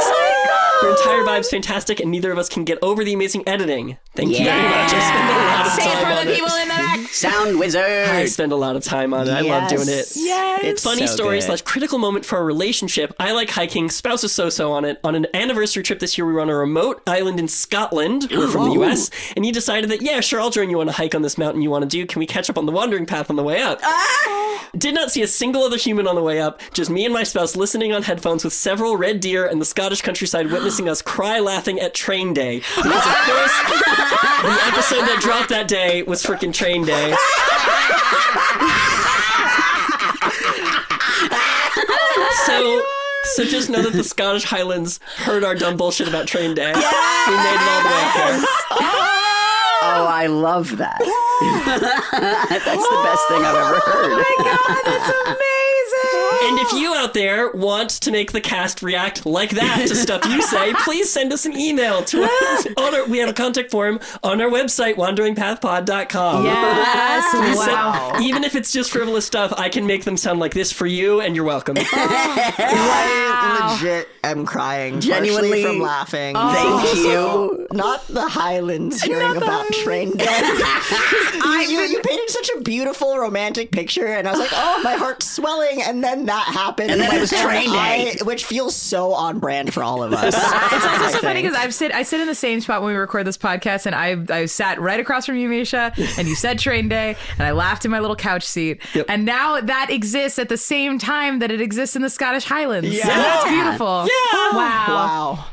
Your entire vibe's fantastic, and neither of us can get over the amazing editing. Thank you very much. I spend a lot of Say it time for on the it. people in the back. Sound wizard. I spend a lot of time on it. I love doing it. Yes. It's Funny so story good. / critical moment for our relationship. I like hiking. Spouse is so on it. On an anniversary trip this year, we were on a remote island in Scotland. We're from the US. And he decided that, yeah, sure, I'll join you on a hike on this mountain you want to do. Can we catch up on the wandering path on the way up? Did not see a single other human on the way up. Just me and my spouse listening on headphones with several red deer and the Scottish countryside witnessing us cry laughing at train day. Because of course, the episode that dropped that day was freaking train day. So just know that the Scottish Highlands heard our dumb bullshit about train day. We made it all the way up there. Oh, I love that. That's the best thing I've ever heard. Oh my God, that's amazing. And if you out there want to make the cast react like that to stuff you say, please send us an email to us. We have a contact form on our website, wanderingpathpod.com. Yes, wow. Even if it's just frivolous stuff, I can make them sound like this for you, and you're welcome. I legit am crying. Genuinely. Partially from laughing. Thank you. Not the Highlands hearing about train day. You painted such a beautiful romantic picture, and I was like, oh, my heart's swelling, and then that happened. And then it was train day. Which feels so on brand for all of us. It's also so funny because I sit in the same spot when we record this podcast, and I sat right across from you, Mischa, and you said train day, and I laughed in my little couch seat. Yep. And now that exists at the same time that it exists in the Scottish Highlands. Yeah. And that's beautiful. Yeah. Wow. Wow.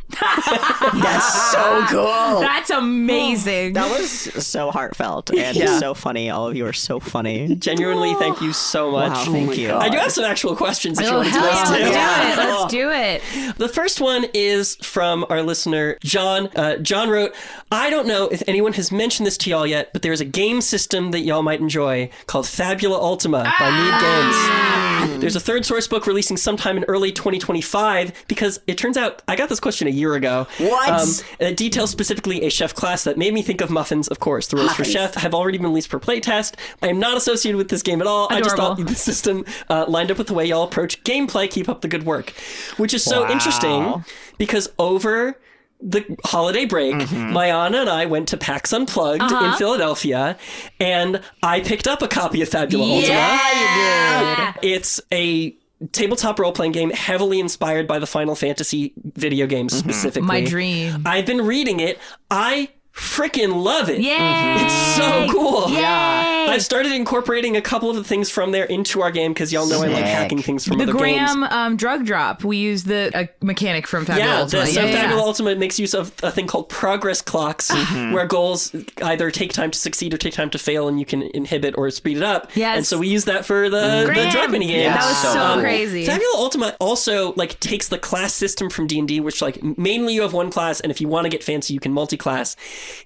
That's so cool. That's amazing. That was so heartfelt and so funny. All of you are so funny. Genuinely, thank you so much. Wow, thank you. I do have some actual questions if you Oh, want to hell ask yeah, too. let's do it. The first one is from our listener, John. John wrote, I don't know if anyone has mentioned this to y'all yet, but there's a game system that y'all might enjoy called Fabula Ultima by Need Games. There's a third source book releasing sometime in early 2025 because it turns out I got this question a year ago. What? It details specifically a chef class that made me think of muffins, of course. The rules for chef have already been released per playtest. I am not associated with this game at all. Adorable. I just thought the system lined up with the way y'all approach gameplay. Keep up the good work. Which is so interesting because over the holiday break, Mayana and I went to PAX Unplugged in Philadelphia, and I picked up a copy of Fabula Ultima. Yeah, you did. It's a tabletop role-playing game heavily inspired by the Final Fantasy video games specifically. My dream. I've been reading it. I freaking love it. Yay! It's so cool. Yay! I've started incorporating a couple of the things from there into our game because y'all know I like hacking things from The other games. Graham drug drop. We use the mechanic from Fabula Ultima. So Fabula Ultima makes use of a thing called progress clocks, where goals either take time to succeed or take time to fail, and you can inhibit or speed it up. Yes. And so we use that for the drug mini game. That was so crazy. Fabula Ultima also takes the class system from D&D, which mainly you have one class, and if you want to get fancy, you can multi-class.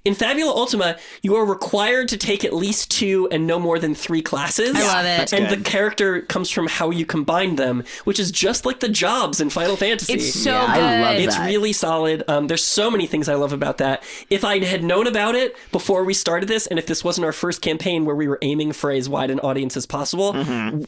In Fabula Ultima, you are required to take at least 2 and no more than 3 classes. I love it. That's And good. the character comes from how you combine them, which is just like the jobs in Final Fantasy. It's so Yeah, good. I love It's that. really solid. There's so many things I love about that. If I had known about it before we started this, and if this wasn't our first campaign where we were aiming for as wide an audience as possible,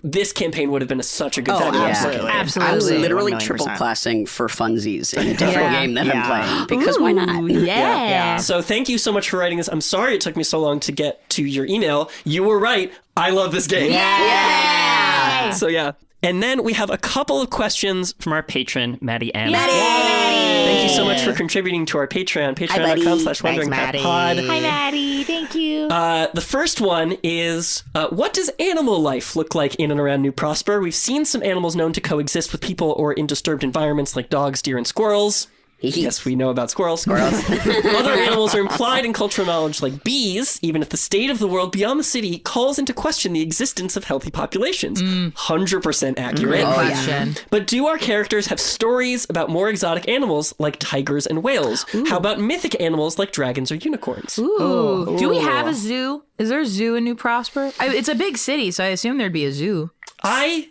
this campaign would have been such a good Fabula absolutely. Ultima. Absolutely. I'm literally 1,000,000%. triple classing for funsies in a different game that I'm Yeah. playing because why not? Yeah. So thank you so much for writing this. I'm sorry it took me so long to get to your email. You were right. I love this game. Yeah. So yeah. And then we have a couple of questions from our patron, Maddie M. Maddie. Thank you so much for contributing to our Patreon, patreon.com/wanderingpathpod. Hi, Maddie. Thank you. The first one is, what does animal life look like in and around New Prosper? We've seen some animals known to coexist with people or in disturbed environments like dogs, deer, and squirrels. Yes, we know about squirrels. Other animals are implied in cultural knowledge like bees, even if the state of the world beyond the city calls into question the existence of healthy populations. 100% accurate. Great question. But do our characters have stories about more exotic animals like tigers and whales? How about mythic animals like dragons or unicorns? Ooh. Do we have a zoo? Is there a zoo in New Prosper? It's a big city, so I assume there'd be a zoo. I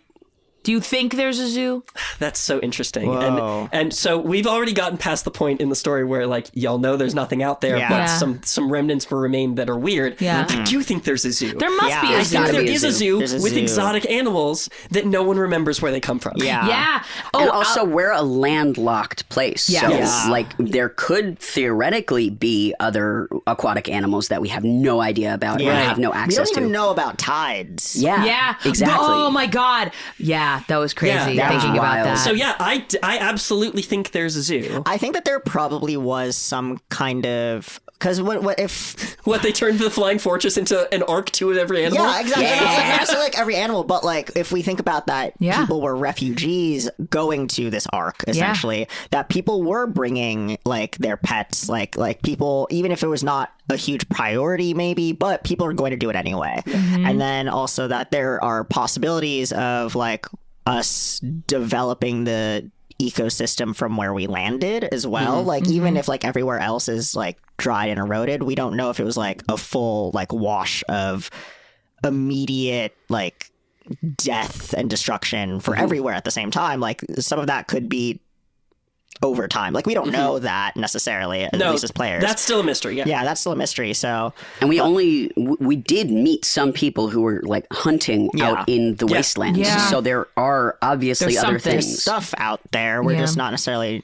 Do you think there's a zoo? That's so interesting. Whoa. And so we've already gotten past the point in the story where like y'all know there's nothing out there, but some remnants will remain that are weird. Yeah. I do think there's a zoo. There must be a zoo. I think there is a zoo There's a with zoo. exotic animals that no one remembers where they come from. Yeah. Oh, And also, we're a landlocked place. Yeah. So, Yes. like, there could theoretically be other aquatic animals that we have no idea about or have no We access don't even to. know about tides. Yeah. exactly. Oh my God. Yeah, that was crazy Yeah, thinking about wild. that. So yeah, I absolutely think there's a zoo. I think that there probably was some kind of because what if What, they turned the Flying Fortress into an arc to every animal? yeah exactly Yeah. not necessarily like every animal but like if we think about that people were refugees going to this arc essentially that people were bringing like their pets like people even if it was not a huge priority maybe but people are going to do it anyway and then also that there are possibilities of like us developing the ecosystem from where we landed as well like even if like everywhere else is like dried and eroded we don't know if it was like a full like wash of immediate like death and destruction for everywhere at the same time like some of that could be over time like we don't know that necessarily at least as players That's still a mystery. yeah that's still a mystery so And we did meet some people who were like hunting out in the wastelands. Yeah. So there are obviously There's other something. things. stuff out there we're just not necessarily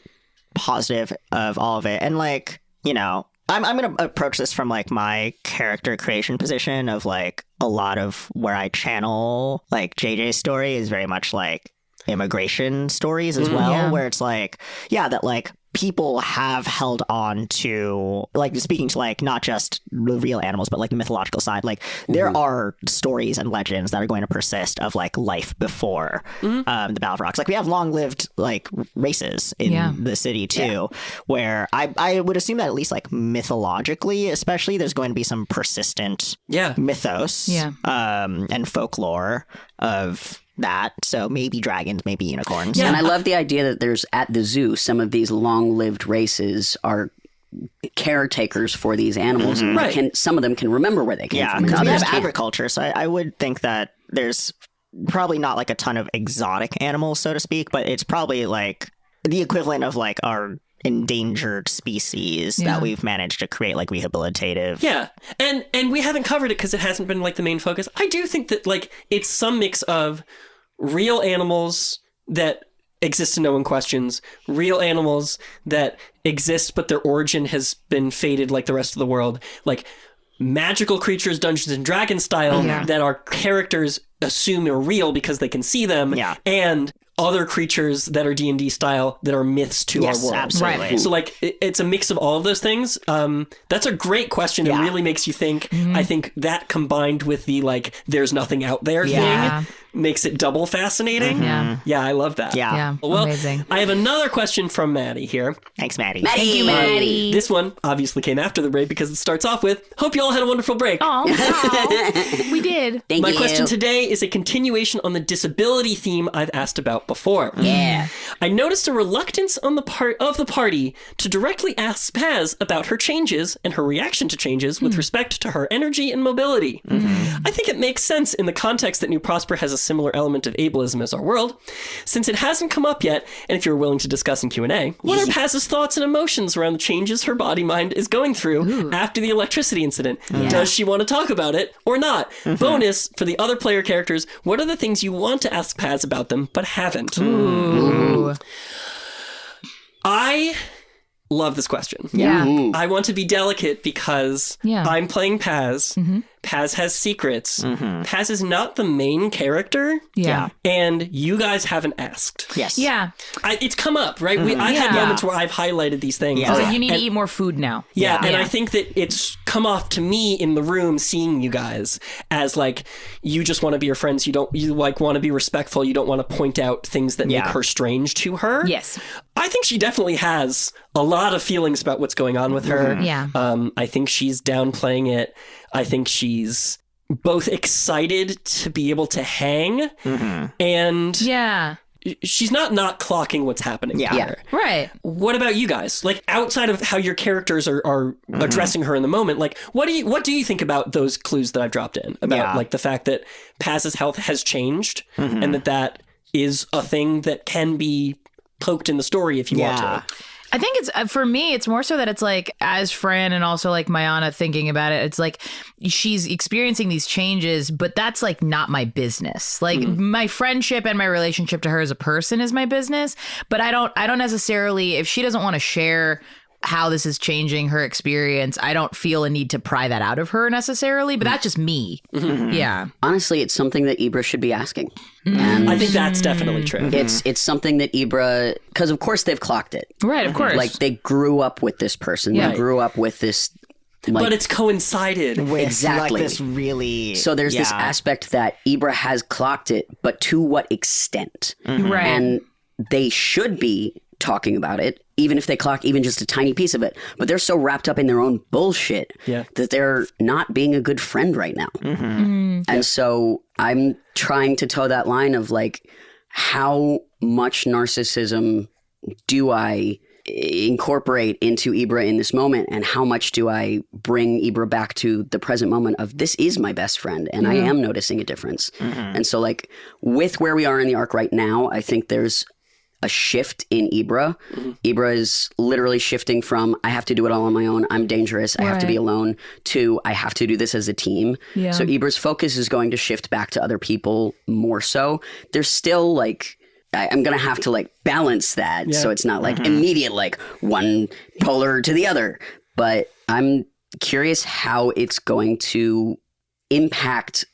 positive of all of it and like you know I'm gonna approach this from like my character creation position of like a lot of where I channel like JJ's story is very much like immigration stories as well where it's like that like people have held on to like speaking to like not just the real animals but like the mythological side like there are stories and legends that are going to persist of like life before the Battle of Rocks like we have long lived like races in the city too where I would assume that at least like mythologically especially there's going to be some persistent mythos and folklore of that so maybe dragons maybe unicorns And I love the idea that there's at the zoo some of these long-lived races are caretakers for these animals and some of them can remember where they came from and because we others have can't. agriculture so I would think that there's probably not like a ton of exotic animals so to speak but it's probably like the equivalent of like our endangered species that we've managed to create like rehabilitative and we haven't covered it because it hasn't been like the main focus. I do think that like it's some mix of real animals that exist and no one questions, real animals that exist but their origin has been faded like the rest of the world, like magical creatures Dungeons and Dragons style that our characters assume are real because they can see them and other creatures that are D&D style that are myths to our world. Absolutely. Right. So like it's a mix of all of those things. That's a great question. It really makes you think. I think that combined with the like there's nothing out there thing makes it double fascinating. Yeah, I love that. Yeah. Well, amazing. I have another question from Maddie here. Thanks Maddie. Thank you, Maddie. This one obviously came after the break because it starts off with, hope you all had a wonderful break. Oh, we did. Thank My you. question today is a continuation on the disability theme I've asked about before. Yeah. I noticed a reluctance on the part of the party to directly ask Paz about her changes and her reaction to changes with respect to her energy and mobility. I think it makes sense in the context that New Prosper has a similar element of ableism as our world. Since it hasn't come up yet, and if you're willing to discuss in Q&A, what are Paz's thoughts and emotions around the changes her body mind is going through after the electricity incident? Does she want to talk about it or not? Bonus, for the other player characters, what are the things you want to ask Paz about them but haven't? Ooh. I love this question. Yeah. I want to be delicate because I'm playing Paz. Paz has secrets. Paz is not the main character. Yeah. And you guys haven't asked. Yes. Yeah. It's come up, right? I've had moments where I've highlighted these things. Yeah. So you need to eat more food now. Yeah, and I think that it's come off to me in the room seeing you guys as like you just want to be your friends. You like want to be respectful. You don't want to point out things that make her strange to her. Yes. I think she definitely has a lot of feelings about what's going on with her. Yeah. I think she's downplaying it. I think she's both excited to be able to hang and she's not clocking what's happening here. Right. What about you guys? Like outside of how your characters are addressing her in the moment, like what do you think about those clues that I've dropped in about like the fact that Paz's health has changed and that is a thing that can be poked in the story if you want to. I think it's, for me, it's more so that it's like, as Fran and also like Mayana thinking about it, it's like she's experiencing these changes, but that's like not my business. Like my friendship and my relationship to her as a person is my business, but I don't necessarily, if she doesn't want to share how this is changing her experience, I don't feel a need to pry that out of her necessarily, but that's just me. Yeah. Honestly, it's something that Ibra should be asking. And I think that's definitely true. It's something that Ibra, because of course they've clocked it. Right, of course. Like they grew up with this person. Yeah. They grew up with this. Like, but it's coincided with exactly. like this really. So there's this aspect that Ibra has clocked it, but to what extent? Right. And they should be talking about it, even if they clock even just a tiny piece of it. But they're so wrapped up in their own bullshit that they're not being a good friend right now. And so I'm trying to toe that line of like, how much narcissism do I incorporate into Ibra in this moment, and how much do I bring Ibra back to the present moment of this is my best friend and I am noticing a difference. And so like with where we are in the arc right now, I think there's a shift in Ibra. Ibra is literally shifting from I have to do it all on my own, I'm dangerous, I have to be alone, to I have to do this as a team. So Ibra's focus is going to shift back to other people more so. There's still like I'm going to have to like balance that so it's not like immediate like one polar to the other. But I'm curious how it's going to impact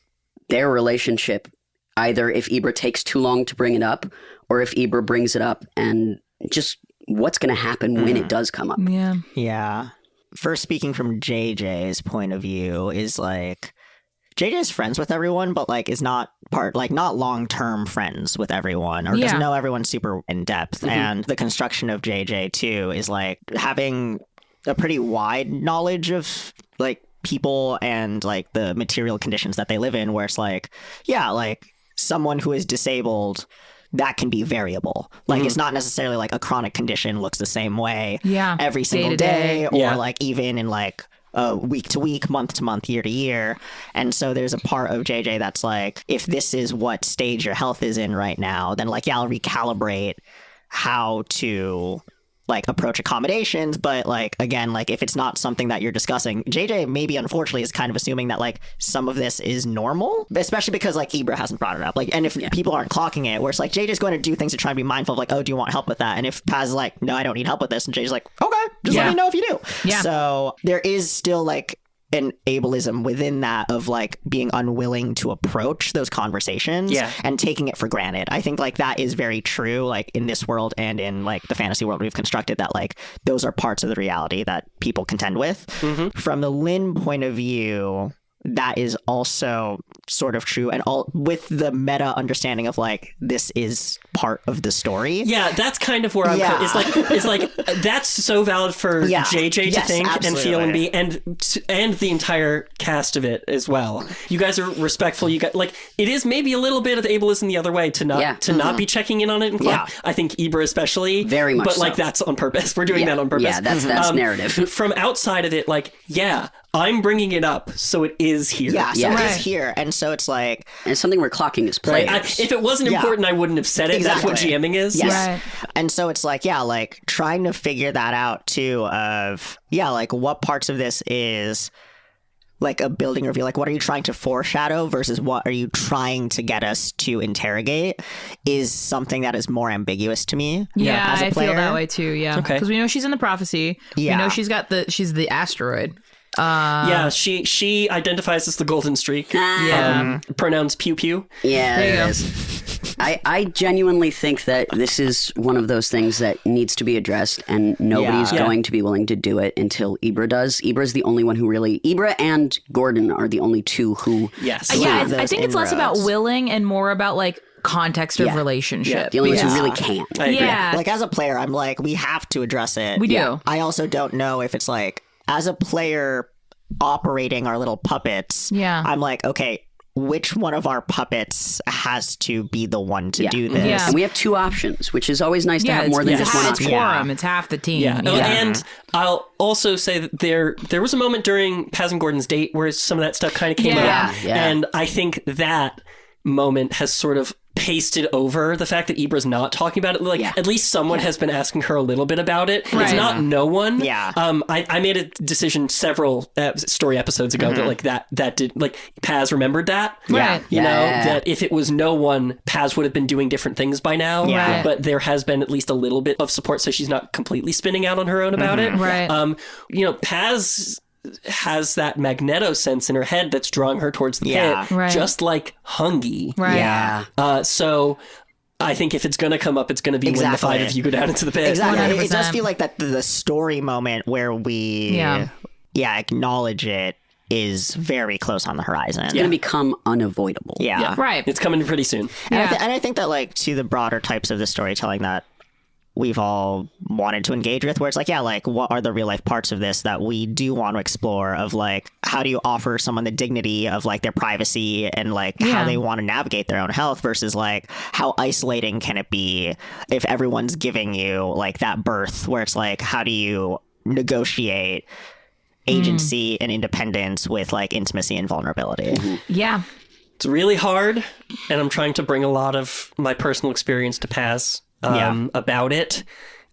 their relationship, either if Ibra takes too long to bring it up or if Ibra brings it up, and just what's going to happen when it does come up. Yeah. First, speaking from JJ's point of view, is like JJ is friends with everyone, but like is not not long-term friends with everyone, or doesn't know everyone super in depth. And the construction of JJ too is like having a pretty wide knowledge of like people and like the material conditions that they live in, where it's like, like someone who is disabled, that can be variable. Like it's not necessarily like a chronic condition looks the same way every single day, or like even in like week to week, month to month, year to year. And so there's a part of JJ that's like, if this is what stage your health is in right now, then like I'll recalibrate how to like approach accommodations. But like again, like if it's not something that you're discussing, JJ maybe unfortunately is kind of assuming that like some of this is normal, especially because like Ibra hasn't brought it up. Like, and if people aren't clocking it, where it's like JJ's going to do things to try and be mindful of like, oh, do you want help with that? And if Paz is like, no, I don't need help with this, and JJ's like, okay, just let me know if you do. So there is still like an ableism within that of like being unwilling to approach those conversations and taking it for granted. I think like that is very true, like in this world and in like the fantasy world we've constructed, that like those are parts of the reality that people contend with. From the Lynn point of view, that is also sort of true, and all with the meta understanding of like this is part of the story. That's kind of where I'm it's like that's so valid for JJ to think and feel and be, and the entire cast of it as well. You guys are respectful. You got like, it is maybe a little bit of ableism the other way to not be checking in on it. And I think Ibra especially very much, but like that's on purpose. We're doing that on purpose. That's narrative. From outside of it, like I'm bringing it up, so it is here. It is here. And so it's like... And it's something we're clocking as players. If it wasn't important, I wouldn't have said it. Exactly. That's what GMing is. Yes. And so it's like, like trying to figure that out too of, like what parts of this is like a building review. Like what are you trying to foreshadow versus what are you trying to get us to interrogate is something that is more ambiguous to me. Yeah, as a player. I feel that way too, Okay. Because we know she's in the prophecy. We know she's the asteroid. She identifies as the golden streak. Pronouns pew pew. There you go. I genuinely think that this is one of those things that needs to be addressed, and nobody's going to be willing to do it until Ibra does. Ibra's the only one who really... Ibra and Gordon are the only two who... I think it's less about willing and more about like context of relationship. The only ones who really can. Like as a player, I'm like, we have to address it. We do. I also don't know if it's like, as a player operating our little puppets, I'm like, okay, which one of our puppets has to be the one to do this? And we have two options, which is always nice to have more than just one option. It's quorum. It's half the team. And I'll also say that there was a moment during Paz and Gordon's date where some of that stuff kind of came up. And I think that moment has sort of pasted over the fact that Ibra's not talking about it. Like, at least someone has been asking her a little bit about it. Right. It's not no one. Yeah. I made a decision several story episodes ago that like that did, like, Paz remembered that. Right. You know, that if it was no one, Paz would have been doing different things by now. Yeah. Right. But there has been at least a little bit of support, so she's not completely spinning out on her own about it. Right. You know, Paz has that magneto sense in her head that's drawing her towards the pit, just like Hungy. Right. Yeah. So I think if it's going to come up, it's going to be when the 5 of you go down into the pit. Exactly. 100%. It does feel like that the story moment where we acknowledge it is very close on the horizon. It's going to become unavoidable. Yeah. Right. It's coming pretty soon. And I think that, like, to the broader types of the storytelling that we've all wanted to engage with, where it's like, like, what are the real life parts of this that we do want to explore, of like, how do you offer someone the dignity of like their privacy and like how they want to navigate their own health, versus like how isolating can it be if everyone's giving you like that birth, where it's like, how do you negotiate agency and independence with like intimacy and vulnerability? Yeah. It's really hard, and I'm trying to bring a lot of my personal experience to Paz about it.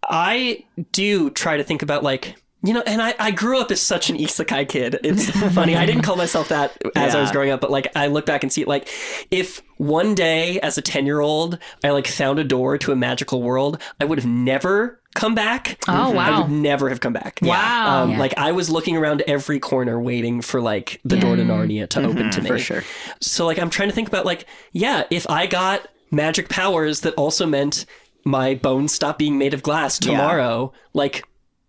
I do try to think about, like, you know, and I grew up as such an isekai kid. It's funny. I didn't call myself that as I was growing up, but like I look back and see it, like, if one day as a 10-year-old I like found a door to a magical world, I would have never come back. Oh, wow. I would never have come back. Wow. Like, I was looking around every corner waiting for like the door to Narnia to open to me. For sure. So like I'm trying to think about, like, if I got magic powers that also meant my bones stop being made of glass tomorrow, like,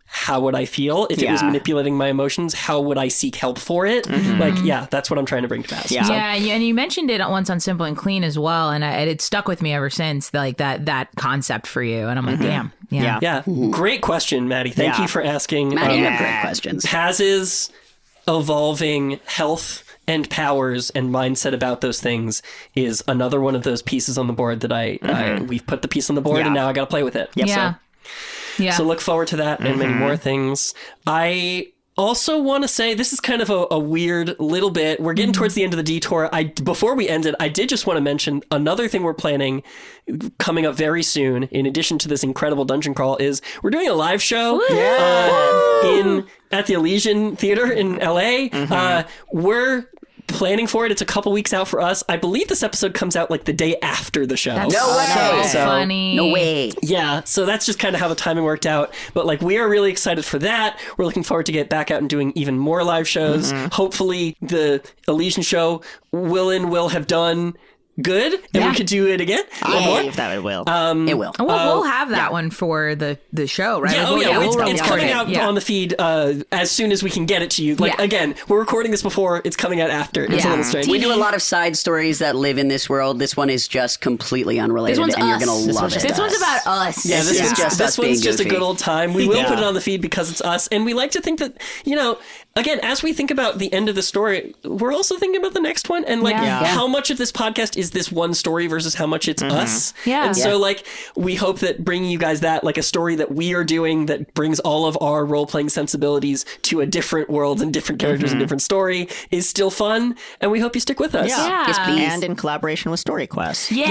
how would I feel? If it was manipulating my emotions, how would I seek help for it? Like, that's what I'm trying to bring to pass. Yeah, and you mentioned it once on Simple and Clean as well, and it stuck with me ever since, like that concept for you. And I'm like, damn. Yeah. Great question, Maddie. Thank you for asking. Maddie, you have great questions. Paz's evolving health and powers and mindset about those things is another one of those pieces on the board that we've put the piece on the board and now I got to play with it. So look forward to that and many more things. I also want to say, this is kind of a weird little bit. We're getting towards the end of the detour. Before we end it, I did just want to mention another thing we're planning coming up very soon, in addition to this incredible dungeon crawl, is we're doing a live show at the Elysian Theater in LA. We're planning for it. It's a couple weeks out for us. I believe this episode comes out like the day after the show. That's No way. so funny. No way. Yeah, so that's just kind of how the timing worked out. But like, we are really excited for that. We're looking forward to get back out and doing even more live shows. Hopefully the Elysian show will have done good, and we could do it again. I believe that it will. It will. We'll have that one for the show, right? It's coming out on the feed as soon as we can get it to you. Like, again, we're recording this before it's coming out after. It's a little strange. We do a lot of side stories that live in this world. This one is just completely unrelated, and you're going to love it. This one's about us. Yeah, this one's just a good old time. We will put it on the feed because it's us, and we like to think that, you know, again, as we think about the end of the story, we're also thinking about the next one, and like how much of this podcast is this one story versus how much it's us. And so like, we hope that bringing you guys that, like, a story that we are doing that brings all of our role-playing sensibilities to a different world and different characters and different story is still fun, and we hope you stick with us. Yes, please. And in collaboration with Story Quest. Story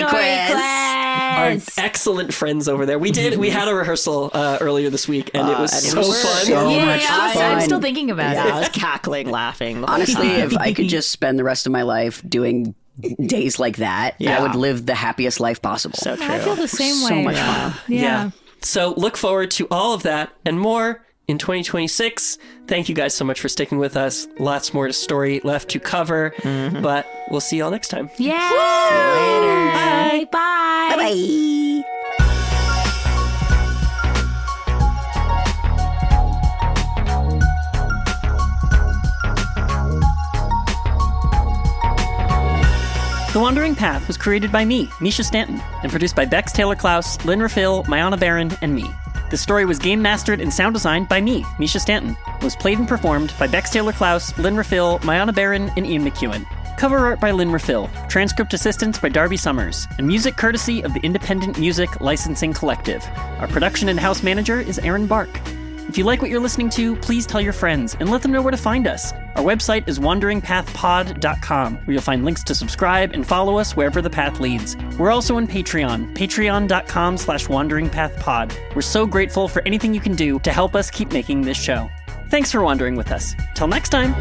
Quest. Our excellent friends over there. We had a rehearsal earlier this week, and it was so fun. So much fun. I'm still thinking about it. I was cackling, laughing. Honestly, if I could just spend the rest of my life doing days like that, I would live the happiest life possible. So true. I feel the same way. So much fun. Yeah. So look forward to all of that and more in 2026. Thank you guys so much for sticking with us. Lots more story left to cover, but we'll see y'all next time. Yeah. See you later. Bye. Bye-bye. The Wandering Path was created by me, Mischa Stanton, and produced by Bex Taylor Klaus, Lynn Rafil, Mayana Barron, and me. The story was game mastered and sound designed by me, Mischa Stanton. It was played and performed by Bex Taylor Klaus, Lynn Rafil, Mayana Barron, and Ian McEwen. Cover art by Lynn Rafil, transcript assistance by Darby Summers, and music courtesy of the Independent Music Licensing Collective. Our production and house manager is Erin Bark. If you like what you're listening to, please tell your friends and let them know where to find us. Our website is wanderingpathpod.com, where you'll find links to subscribe and follow us wherever the path leads. We're also on Patreon, patreon.com/wanderingpathpod. We're so grateful for anything you can do to help us keep making this show. Thanks for wandering with us. Till next time.